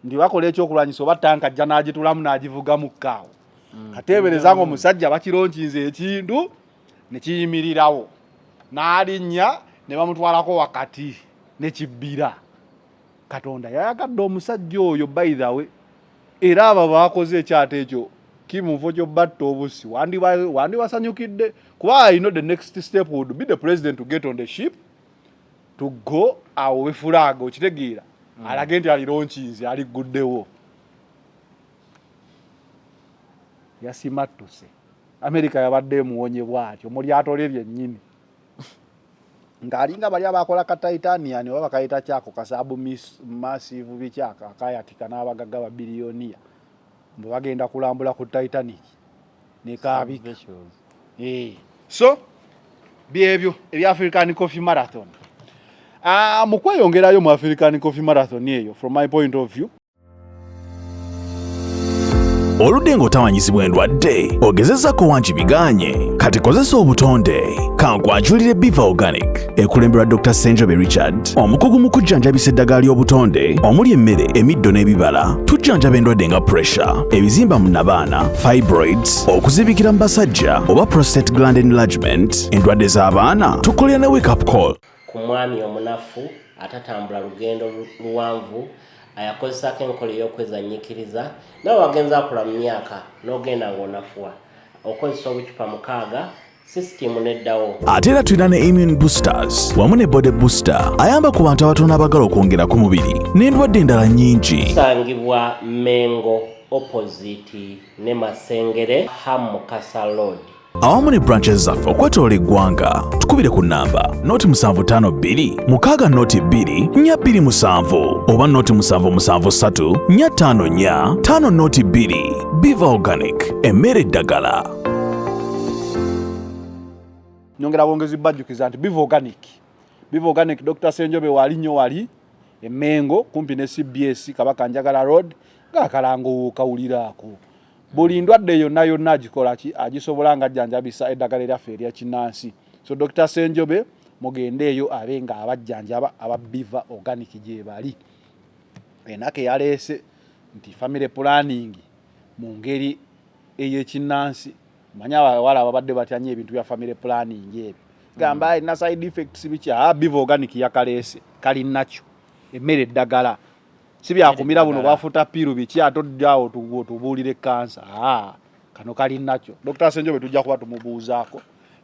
nti bakola ekyokulwanyisa oba tanka ajja n'agitulamu n'agivugamu kkaawo kateebereza nga omusajja bakironkinze ekintu ne kiyimirirawo n'alinnya ne bamutwalako wakati ne kibbira. Katonda yayagadde omusajja oyo by the way era abo baakoze ekyato ekyo kimuvo kyo batta obusi wandibasanyukidde kuba I know the next step would be the president to get on the ship to go awe flag okitegeera alage nti alironkinze aliguddewo yasimattuse America yabadde muwonye bwatyo mu lyato lye lyennyini ng'alinga bali abakola ka Titanium oba bakayita kyako kasabu massive bikyaka akayatika n'abagagga ba biliyoniya mbu bagenda kulambula ku Titanic ne kaabika so byebyo ebya African Coffee Marathon mu kweyongerayo mu African Coffee Marathon eyo from my point of view oludde ng'otawanyizibwa endwadde ogezezako wangi biganye kati kozesa obutonde kankwanjulire Biva Organic ekulemberwa Dr. Senjobe Richard omukugu mu kujjanjabisa eddagala ly'obutonde omuli emmere emiddo n'ebibala tujjanjaba endwadde nga pressure ebizimba mu nabaana fibroids okuzibikira mu basajja oba prostate gland enlargement endwadde z'abaana tukolera ne wake up call ku mwami omunafu atatambula lugendo luwanvu ayakozesako enkola ey'okwezannyikiriza nawe wagenza akula mu myaka n'ogenda ng'onafuwa okozesa obucupa 6 sisitimu neddawo ate era tulina ne immune boosters wamu ne body booster ayamba ku bantu abatono abagala okwongera ku mubiri n'endwadde endala nnyingi kusangibwa Mengo opposite ne Masengere Hamukasa Road awamu ne branches zaffe okwetoola eggwanga tukubire ku nnamba noti 752 6 noti 2 427 oba noti 773 454 5 noti 2 Biva Organic emmere eddagala nyongera bongezi bajjukiza nti Biva Organic Dr. Senjobe wali nnyo wali emengo kumpi ne CBS Kabaka Njagala Road ng'akalango kawuliraako buli ndwadde yonna agikola ki agisobola nga ajjanjabisa eddagala lyaffe erya kinnansi so Dr. Senjobe mugende eyo abenga abajjanjaba aba Biva Organic gye bali enake yaleese nti family planning mu ngeri ey'ekinnansi manya wala babadde batyanye ebintu bya family planning ebyo gamba ina side effects bicha Biva Organic yakaleese kali nakyo emmere eddagala sibyakumira buno bafuta piru bichi atoddawo tubuulire kansa kano kali nakyo Dr. Senjobe tujja kuba tumubuuzaako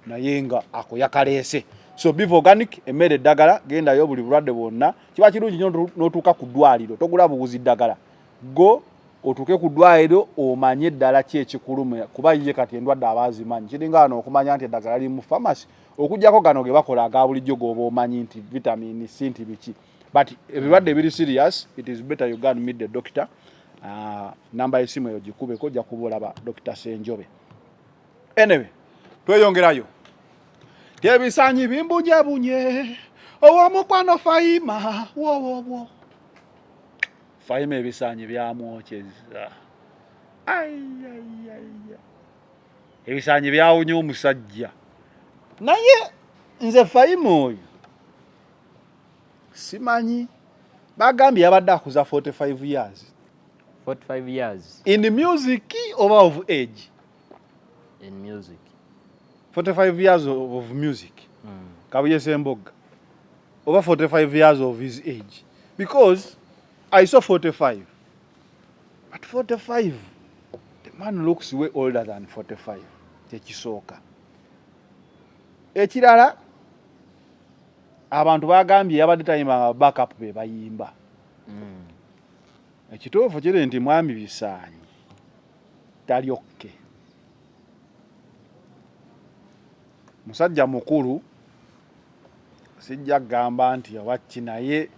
naye nga ako yakaleese so Biva Organic emmere eddagala gendayo buli bulwadde bwonna kiba kirungi nnyo n'otuuka ku ddwaliro togula buguzi ddagala go otuuke ku ddwaliro omanye eddala ki ekikuluma kuba ye kati endwadde abaazimanyi kiringa wano okumanya nti eddagala liri mu pharmacy okugyako gano ge bakola aga bulijjo g'oba omanyi nti vitamini C nti biki but ebirwadde biri serious it is better you go and meet the doctor namba y'essimu eyo gikubeko ojja kuba olaba Dr. Senjobe anyway tweyongerayo tebisanyi bimbunjebunye owomukwano Fahima wowowo Fahima ebisanyi byamwokyeza ebisanyi byawunya omusajja naye nze Fahima oyo simanyi bagambye yabadde akuza 45 years in in music over of age in music 45 years of music. Kabuye Ssemboga. Over 45 years of his age. Because I saw 45. At 45, the man looks way older than 45. Tekisooka. Ekirala abantu bagambye yabadde tayimba backup be bayimba. Ekituufu kiri nti mwami Bisaanyi talyokke. Musajja mukulu sijja gamba nti yawaki naye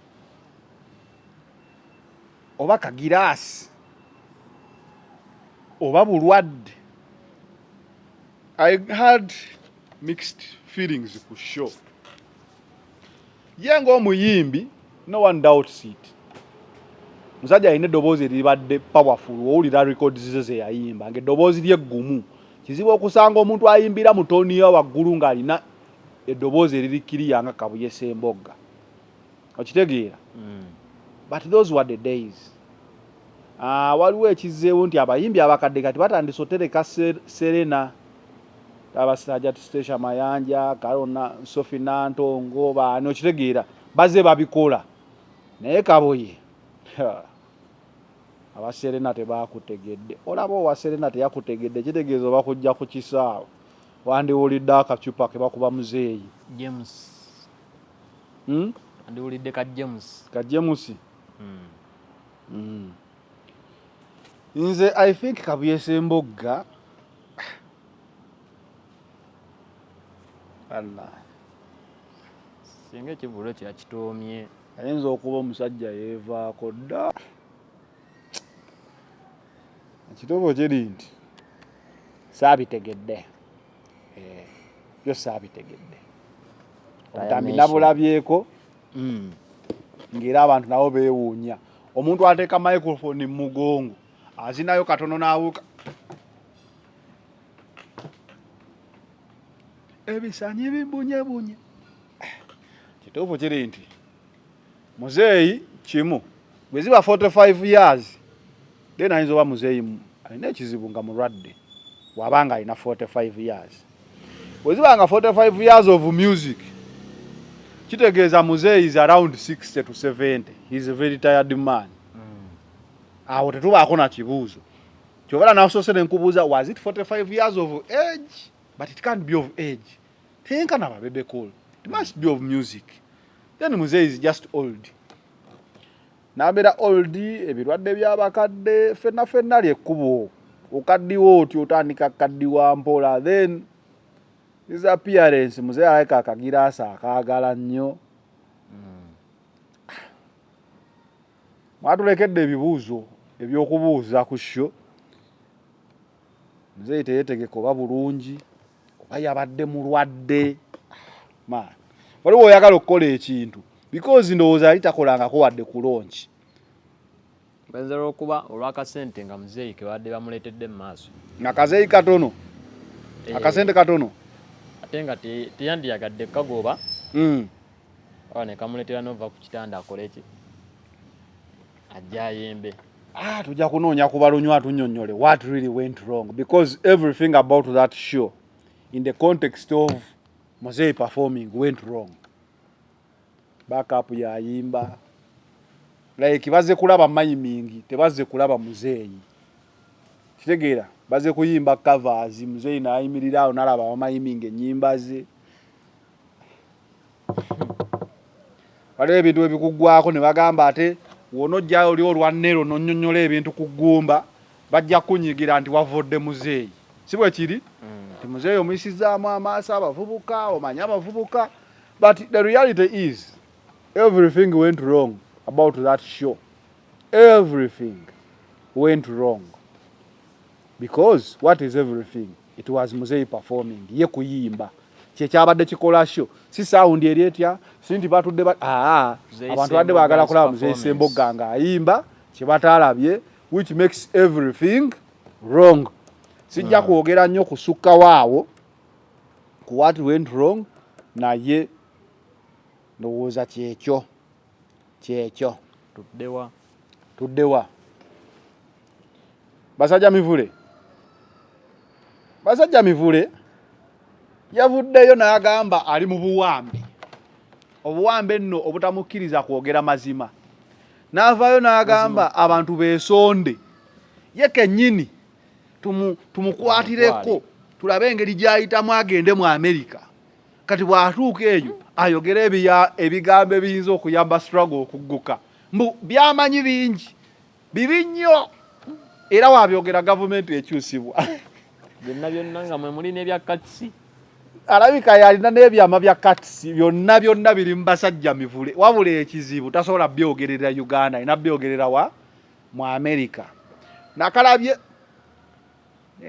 oba kagiraasi oba bulwadde. I had mixed feelings ku show. Ye ng'omuyimbi, no one doubts it. Musajja alina eddoboozi eribadde powerful, owulira records ze yayimba ng'eddoboozi ly'eggumu. Kizibu okusanga omuntu ayimbira mu tooni ya waggulu ng'alina eddoboozi eririkkiriya nga Kabuye Ssemboga. Okitegeera? But those were the days. Waliwo ekizzeewo nti abayimbi abakadde kati batandise otereka Serena, Abasajja Station Mayanja, Karona Sophie Nantongo, baani okitegeera bazze babikola. Naye Kabuye aba Serena tebakutegedde. Olaba owa Serena teyakutegedde, kitegeeza bakujja ku kisaawe. Wandiwulidde akacupa ke bakuba muzeeyi. James. Wandiwulidde ka James. Ka James. Nze I think Kabuye Ssemboga Allah. Singa ekivulo kyakitoomye. Ayinza okuba omusajja yeevaako dda. Ekituufu kiri nti saabitegedde. Yo saabitegedde. Obutambi nabulabyeko. Ng'era abantu nabo beewuunya. Omuntu ateeka microphone mu mugongo azinayo katono n'abuuka. Ebisaanyi bibunyebunye. Kituufu kiri nti muzeeyi kimu bwe ziba 45 years then ayinza oba muzeeyi alina ekizibu nga mulwadde wabanga alina 45 years. Bwe ziba nga 45 years of music kitegeeza muzeeyi is around 60 to 70. He's a very tired man. Awo tetubaako na kibuuzo. Kyobala nasoose ne nkubuuza, was it 45 years of age? But it can't be of age. Tenka na babebe cool. It must be of music. Then muzeeyi is just old. Nabeera old, ebirwadde by'abakadde fenna lyekkubo. Okaddiwo otyo otandika kaddiwa mpola. Then his appearance, muzeeyi aleka akagiraasi akaagala nnyo. Mwatulekedde ebibuuzo ebyokubuuza ku show. Muzeeyi teyeetegeka oba bulungi oba yabadde mulwadde. Man, waliwo oyagala okukola ekintu because ndowooza yali takolangako wadde kulonki. Bayinza okuba olw'akasente nga muzeeyi ke badde bamuleetedde mu maaso. Akazeeyi katono. Akasente katono. Ate nga teyandiyagadde kagoba. Awa ne kamuleetera n'ova ku kitanda akole ki? Ajja ayembe. Tujja kunoonya ku balunywa tunnyonnyole what really went wrong because everything about that show in the context of muzeeyi performing went wrong. Backup yayimba. Like bazze kulaba mayimingi tebazze kulaba muzeeyi. Kitegeera bazze kuyimba covers muzeeyi n'ayimirira awo n'alaba amayimingi ennyimba ze. Waliwo ebintu ebikuggwako ne bagamba ate wonojjayo oli olwannero nonnyonnyola ebintu ku ggumba bajja kunyigira nti wavodde muzeeyi. Si bwe kiri? Nti muzeeyi omuyisizaamu amaaso abavubuka omanye abavubuka. But the reality is everything went wrong about that show. Everything went wrong. Because what is everything? It was muzeeyi performing. Ye kuyimba. Kyekyabadde kikola show. Si sound eri etya, si nti batudde abantu badde baagala kulaba muzeeyi Ssemboga ng'ayimba kye bataalabye, which makes everything wrong. Sijja kwogera nnyo kusukka waawo ku what went wrong, naye ndowooza kyekyo. Tuddewa. Basajja Mivule yavuddeyo n'agamba ali mu buwambe obuwambe nno obutamukkiriza kwogera mazima n'avaayo n'agamba abantu beesonde ye kennyini tumukwatireko tulabe engeri gy'ayitamu agende mu Amerika kati bw'atuuka eyo ayogera ebigambo ebiyinza okuyamba struggle okugguka mbu byamanyi bingi bibi nnyo era wabyogera gavumenti ekyusibwa byonna nga mwe mulina ebya katisi alabika yalina n'ebyama bya katisi byonna biri mu basajja mivule wabula ekizibu tasobola byogerera Uganda ina byogerera wa mu Amerika nakalabye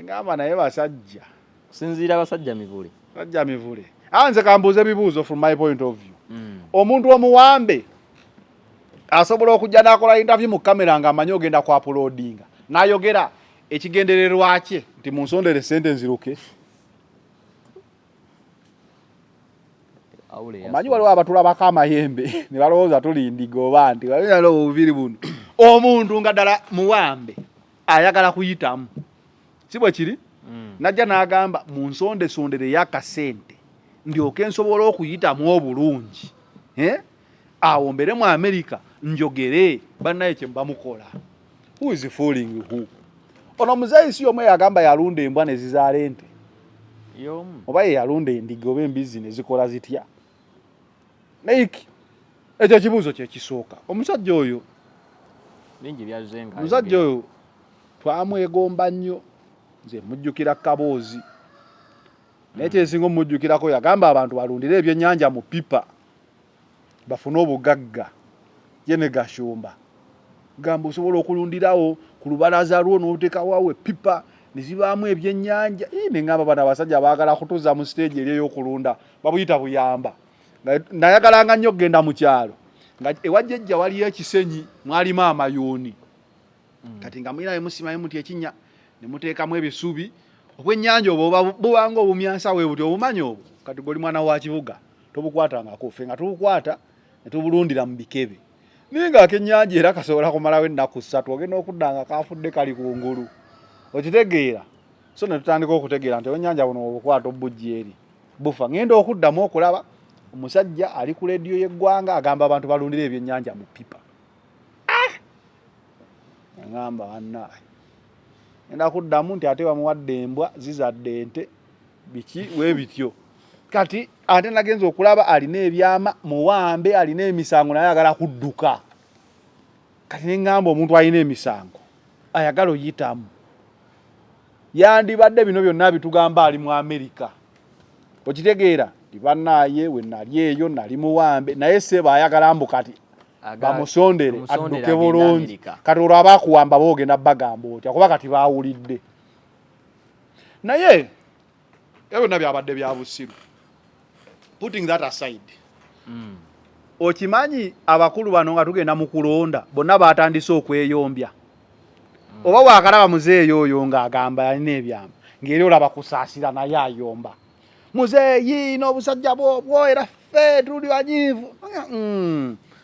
ngamba naye basajja kusinziira abasajja mivule anze kambuuza ebibuuzo from my point of view omuntu omuwambe asobola okujja n'akola interview mu kamera nga amanyi ogenda ku uploadinga n'ayogera ekigendererwa kye nti munsondere sente nziruke omanyi waliwo abatulabako amayembe ne balowooza tuli ndigo oba nti walina obubiri buno omuntu nga ddala muwambe ayagala kuyitamu si bwe kiri najja n'agamba munsondesondere y'akasente ndyoke nsobola okuyitamu obulungi awo mbere mu Amerika njogere bannaye kye bamukola who is fooling who ono muzeeyi si omwe yagamba yalunda embwa ne zizaala ente oba ye yalunda endiga oba embizi ne zikola zitya naiki ekyo kibuuzo kye kisooka omusajja oyo twamwegomba nnyo nze mujjukira Kaboozi naye kyesinga omujjukirako yagamba abantu balundire ebyennyanja mu pipa bafune obugagga ye ne Gashumba gamba osobola okulundirawo ku lubalaza lwo n'oteekawo epipa ne zibaamu ebyennyanja ne ngamba bano abasajja baagala kutuza mu stage eri ey'okulunda babuyita buyamba nayagalanga nnyo okgenda mu kyalo nga ewajjejja waliyo ekisenyi mwalimu amayuuni kati nga mwirayo musimayo muti ekinnya ne muteekamu ebisubi obwennyanja obwo bubanga obumyansa we buti obumanyi obwo kati goli mwana wa kibuga tobukwatangako ffe nga tubukwata ne tubulundira mu bikebe naye nga akennyanja era kasobola kumalawo ennaku 3 ogenda okudda nga kafudde kali kungulu okitegeera so ne tutandika okutegeera nti obwennyanja buno obukwata obujja eri bufa ngenda okuddamu okulaba omusajja ali ku leediyo y'eggwanga agamba abantu balundire ebyennyanja mu pipa ngamba wannaye ngenda kuddamu nti ate bamuwadde embwa zizadde ente biki we bityo kati ate nagenza okulaba alina ebyama muwambe alina emisango naye ayagala kudduka kati neŋŋamba omuntu alina emisango ayagala oyitamu yandibadde bino byonna bitugamba ali mu Amerika okitegeera ti bannaaye we nali eyo nali muwambe naye seba ayagala mbu kati bamusondere adduke bulungi kati olwo abakuwamba boogenda bagamba otya kuba kati baawulidde naye byonna byabadde bya busiru putting that aside okimanyi abakulu bano nga tugenda mu kulonda bonna baatandise okweyombya oba waakalaba muzeeyi oyo ng'agamba yalina ebyama ng'eri olaba kusaasira naye ayomba muzeeyi n'obusajja bwobwo era ffe tuli banyiivu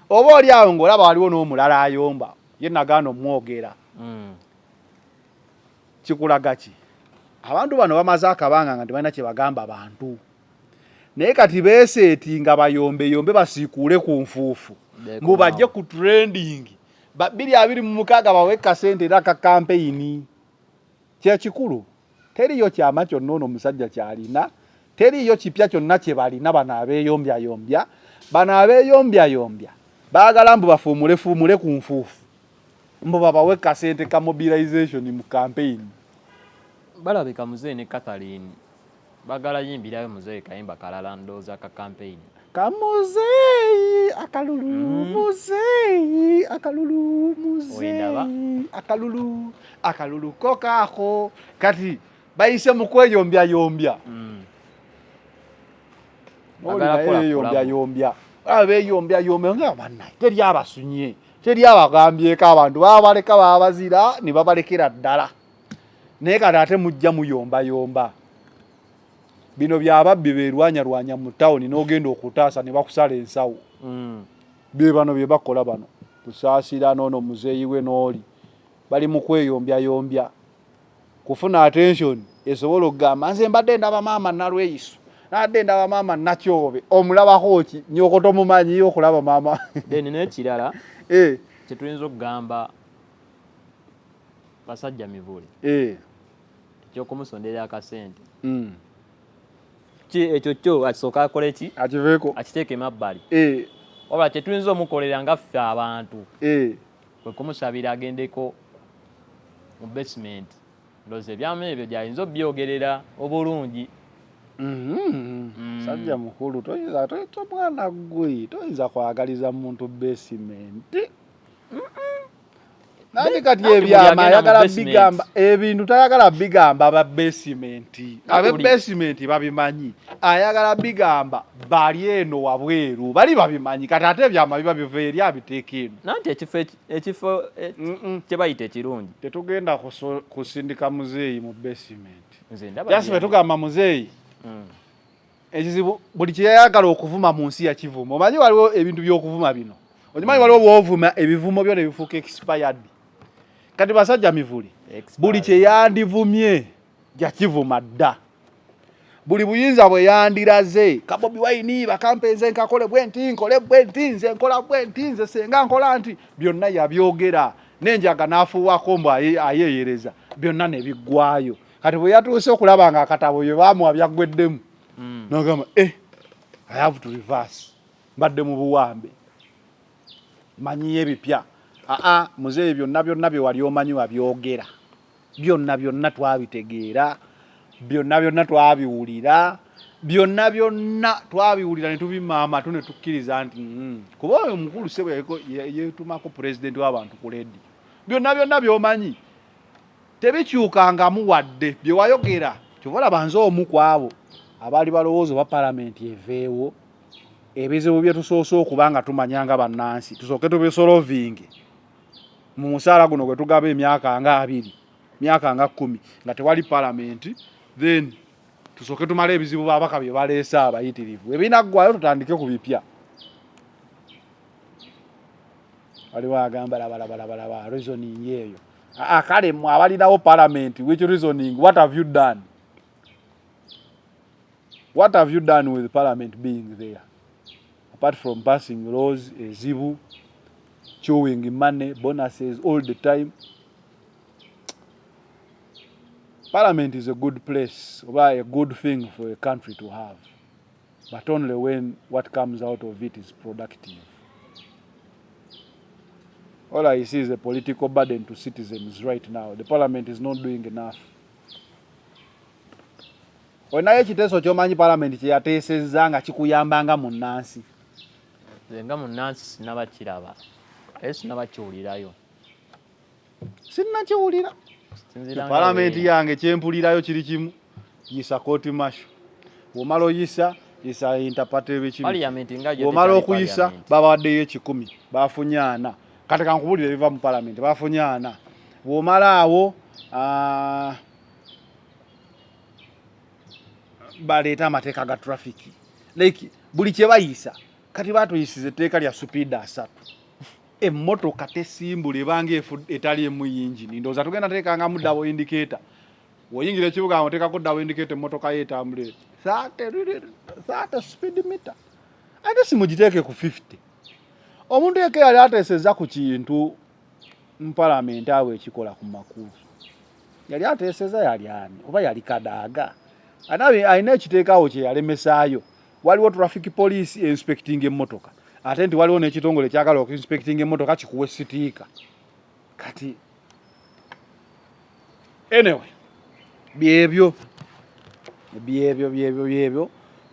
oba oli awo ng'olaba waliwo n'omulala ayomba ye nagaana omwogera kikulaga ki abantu bano bamaze akabanga nga tebalina kye bagamba bantu naye kati beeseeti nga bayombeyombe basiikuule ku nfuufu mbu bajje ku trending 226 bawe kasente era ka campaign kyekikulu teriyo kyama kyonna ono omusajja kyalina teriyo kipya kyonna kye balina bano abeeyombyayombya baagala mbu bafuumule ku nfuufu mbu babawe kasente ka mobilization mu campaign balabika muzeeyi ne Catherine bagala yimbirayo muzeeyi kayimba kalala ndooza ka campaign kamuzeeyi akalulu muzeeyi akalulu muzeeyi akalulu kokaako kati bayise mu kweyombyayombya yombya abeeyombyayombya nga bannaye teri abasunye teri abagambyeko abantu babaleka babazira ne babalekera ddala naye kati ate mujja muyombayomba bino byababbi beerwanyarwanya mu tawuni n'ogenda okutaasa ne bakusala ensawo bye bano bye bakola bano kusaasira noono muzeeyi we n'oli bali mu kweyombyayombya kufuna attention esobola okugamba nze mbadde ndaba maama nalweyiso nadde ndaba maama Nakyobe omulabako ki nyoko tomumanyi okulaba maama then n'ekirala kye tuyinza okugamba basajja mivule ekyokumusondera akasente ekyo kyo akisooka akole ki akiveeko akiteeke mabbali wabula kye tuyinza omukolera nga ffe abantu kwe kumusabira agendeko mu basement ndowooza ebyamu ebyo gyayinza obyogerera obulungi. Sajja mukulu toyinza mwana gwe toyinza kwagaliza muntu basement nandi kati ebyama ayagala bigamba ebintu tayagala bigamba aba basement abe basement babimanyi ayagala bigamba bali eno wabweru bali babimanyi kati ate ebyama biba biva eri abiteeka eno nanti ekifo kye bayita ekirungi tetugenda kusindika muzeeyi mu basement jasi bwe tugamba muzeeyi ekizibu buli kyeyayagala okuvuma mu nsi yakivuma omanyi waliwo ebintu by'okuvuma bino okimanyi waliwo bw'ovuma ebivumo byo ne bifuuka expired kati basajja mivule buli kyeyandivumye jakivuma dda buli buyinza bwe yandiraze Bobi Wine bakampenze nkakole bwenti nkole bwenti nze nkola bwenti nze senga nkola nti byonna yabyogera n'enjaga n'afuuwako mbu ayeeyereza byonna ne biggwayo kati bwe yatuuse okulaba nga akatabo ye baamuwa byaggweddemu n'agamba I have to reverse mbadde mu buwambe manyiyo ebipya muzeeyi byonna bye wali omanyi wabyogera byonna twabitegeera byonna twabiwulira byonna twabiwulira ne tubimaama ne tukkiriza nti kuba oyo mukulu ssebo yeetumako pulezidenti w'abantu ku leedi byonna by'omanyi tebikyukangamu wadde bye wayogera kyobola banze omu ku abo abaali balowooza oba palamenti eveewo ebizibu bye tusoose okuba nga tumanyanga bannansi tusooke tubisolovinge mu musaala guno gwe tugaba emyaka nga 2 myaka nga 10 nga tewali palamenti then tusooke tumale ebizibu babaka bye baleese abayitirivu ebinaggwayo tutandike ku bipya waliwo agamba labalaba reasoning eyo kale mwe abalinawo palamenti which reasoning what have you done with parliament being there apart from passing laws ezibu chewing money bonuses all the time. Parliament is a good place or a good thing for a country to have, but only when what comes out of it is productive. All I see is a political burden to citizens right now. The parliament is not doing enough. Onaye ekiteeso ky'omanyi parliament kye yateesezza nga kikuyambanga mu nnansi. Nga mu nnansi sinabakiraba. Sinabakiwulirayo. Sinnakiwulira. Parliament yange kyempulirayo kiri kimu. Yisa kooti masho. Bw'omala oyisa yisa interpretive ekibi. Parliament ngaje. Bw'omala okuyisa babawaddeyo 10 bafunye 4. Kati kankubulire biva mu parliament bafunye 4. Bw'omala awo baleeta amateeka ga traffic. Like buli kye bayisa kati batuyisize etteeka lya supida 3. Emmotoka tesimbula ebanga etali emu yingini ndowooza tugenda teekanga mu double indicator woyingira ekibuga nga oteekako double indicator emmotoka yeetambule 30 speed meter ate simugiteeke ku 50. Omuntu yeke yali ateesezza ku kintu mu palamenti awo ekikola ku makulu yali ateesezza yali ani oba yali kadaaga anabi alina ekiteekaawo kye yalemesaayo waliwo traffic police inspecting emmotoka ate nti waliwo n'ekitongole kyagala okinspecting emmotoka kikuwe sitiika kati anyway byebyo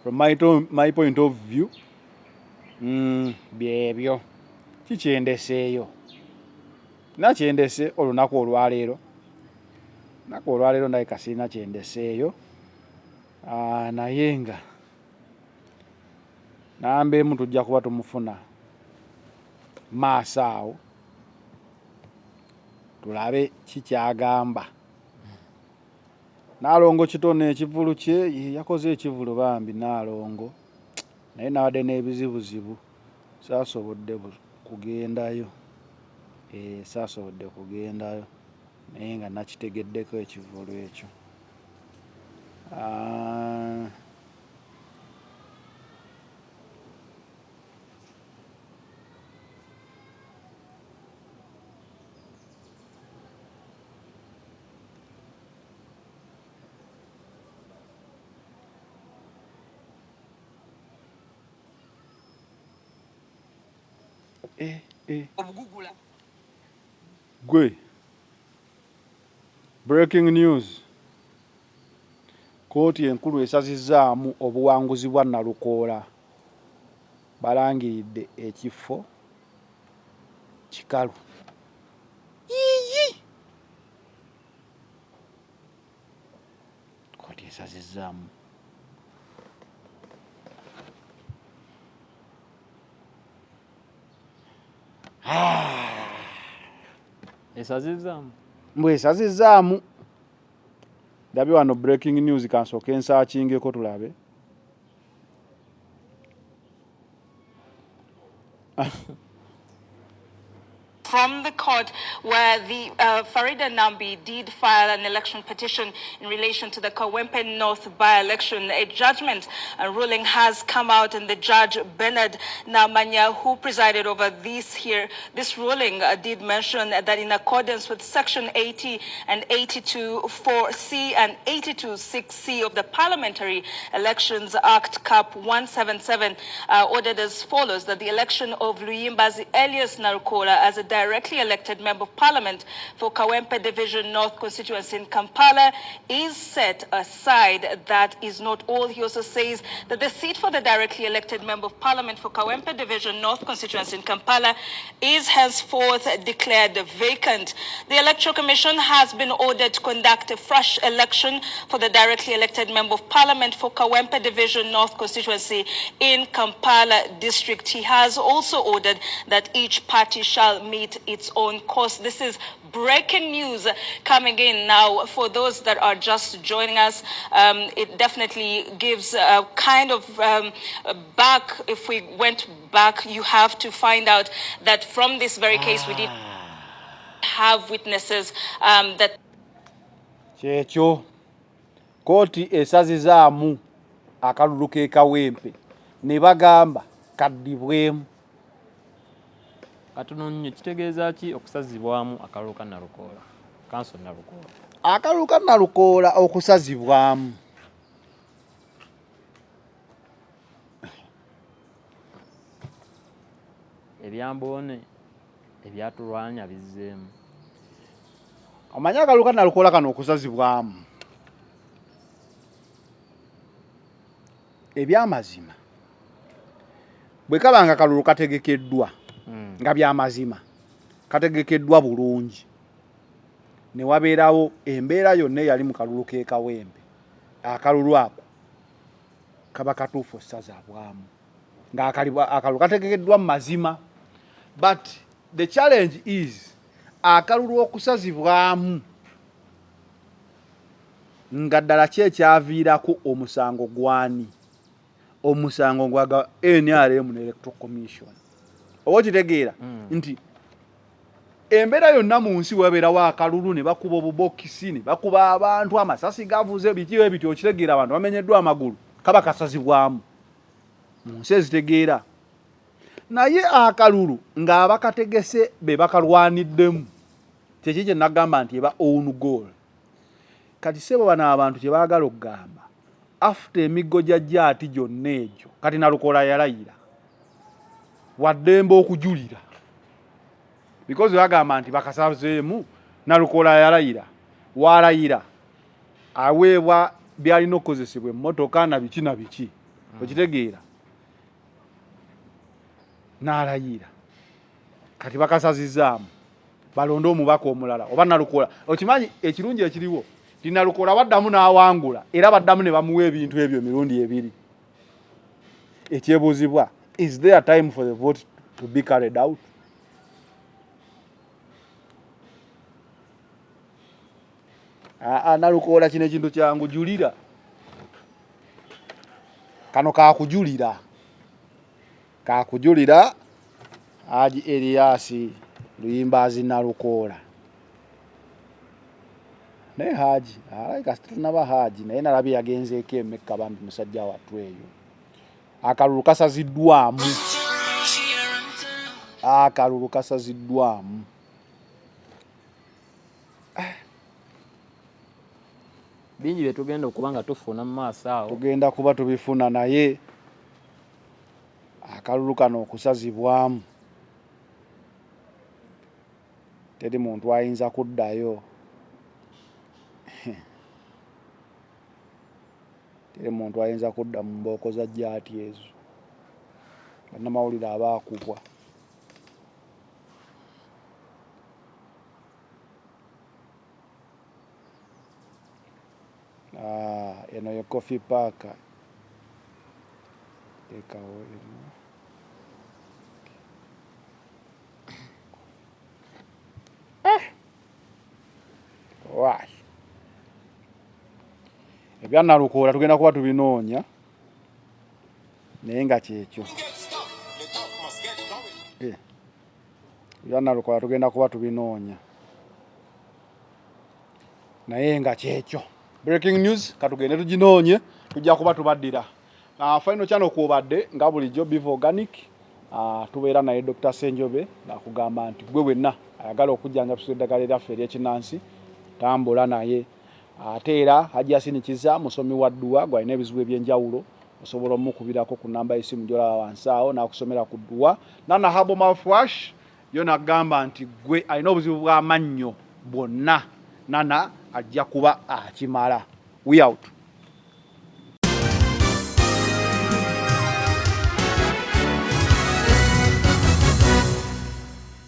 from my point of view byebyo kikyendeseeyo nakyendese olunaku olwaleero ndabika sirina kyendeseeyo naye nga nambeemu tujja kuba tumufuna maaso awo tulabe kikyagamba. Naalongo kitone ekivulu kye yakoze ekivulu bambi Naalongo naye nawadde n'ebizibuzibu saasobodde kugendayo naye nga nakitegeddeko ekivulu ekyo. obugugula gwe breaking news kooti enkulu esazizaamu obuwanguzi bwa Nalukoola balangiridde ekifo kikalu kooti esazizaamu esazizaamu mbwe esazizaamu ndabye wano breaking news kansooke nsaakingeko tulabe from the court where the Farida Nambi did file an election petition in relation to the Kawempe North by-election. A judgment ruling has come out, and the judge Bernard Namanya, who presided over this ruling, did mention that in accordance with Section 80 and 82.4c and 82.6c of the Parliamentary Elections Act Cap 177, ordered as follows: that the election of Luyimbazi Elias Nalukoola as a directly elected Member of Parliament for Kawempe Division North constituency in Kampala is set aside. That is not all. He also says that the seat for the directly elected Member of Parliament for Kawempe Division North constituency in Kampala is henceforth declared vacant. The Electoral Commission has been ordered to conduct a fresh election for the directly elected Member of Parliament for Kawempe Division North constituency in Kampala District. He has also ordered that each party shall meet its own course. This is breaking news coming in now. For those that are just joining us, it definitely gives a kind of back. If we went back, you have to find out that from this very case we did have witnesses that kyekyo kooti esazizaamu akalulu ke Kawempe ne bagamba kaddibwemu. katono nnyo kitegeeza ki okusazibwamu akalulu ka Nalukoola, kanso Nalukoola? Akalulu ka Nalukoola okusazibwamu ebyamboone ebyatulwanya bizzeemu. omanyi akalulu ka Nalukoola kano okusazibwamu ebyamazima bwe kabanga akalulu kategekeddwa nga byamazima kategekeddwa bulungi ne wabeerawo embeera yonna eyali mu kalulu ke Kawempe, akalulu ako kaba katuufu osazibwamu nga akalulu kategekeddwa mu mazima. But the challenge is akalulu okusazibwamu nga ddala kyekyaviirako omusango gwani, omusango gwaga NRM ne Electoral Commission. Oba kitegeera nti embeera yonna mu nsi wabeerawo akalulu ne bakuba obubokisi ne bakuba abantu amasasi gavuze biki ebityo, okitegeera abantu bamenyeddwa amagulu, kaba kasazibwamu mu nsi ezitegeera. Naye akalulu ng'abakategese be bakalwaniddemu, kyeki kye nagamba nti eba own goal. Kati sebo bano abantu kye baagala okugamba after emiggo gya Jjaati gyonna egyo, kati Nalukoola yalayira waddembe okujulira, because bagamba nti bakasazeemu Nalukoola yalayira, walayira aweebwa byalina okukozesebwa emmotoka na biki na biki, okitegeera n'alayira. Kati bakasazizaamu balonde omubaka omulala oba Nalukoola. Okimanyi ekirungi ekiriwo ti Nalukoola baddamu n'awangula era baddamu ne bamuwa ebintu ebyo emirundi ebiri. Ekyebuuzibwa, is there time for the vote to be carried out? Nalukoola kino ekintu kyangu julira, kano kakujulira Haji Elias Luyimbazi Nalukoola. Naye Haji alayika situnaba Haji naye nalabye yagenzeeko Emekka bambi musajja wattu eyo. Akalulu kasaziddwamu, akalulu kasaziddwamu. Bingi bye tugenda okuba nga tufuna mu maaso awo, tugenda kuba tubifuna, naye akalulu kano okusazibwamu teri muntu ayinza kuddayo teri muntu ayinza kudda mu mbooko za jjaati ezo bannamawulire abaakubwa eno ye coffee park tekawo eno right ebyanalukoola tugenda kuba tubinoonya naye nga kyekyo ebyanalukoola tugenda kuba tubinoonya naye nga kyekyo breaking news katugende tuginoonye tujja kuba tubaddira final channel kwobadde nga bulijjo Biva Organic tubeera naye Dr. Senjobe nakugamba nti gwe wenna ayagala okujjanjabisa eddagala lyaffe ery'ekinnansi tambula naye ate era Hajji Yasini Kiza musomi wa dduwa gwalina ebizibu ebyenjawulo osobola omukubirako ku namba y'essimu gy'olaba wansi awo n'akusomera ku dduwa Nana Herbal Mouthwash yo nagamba nti gwe alina obuzibu bw'amannyo bwonna Nana ajja kuba akimala. We out.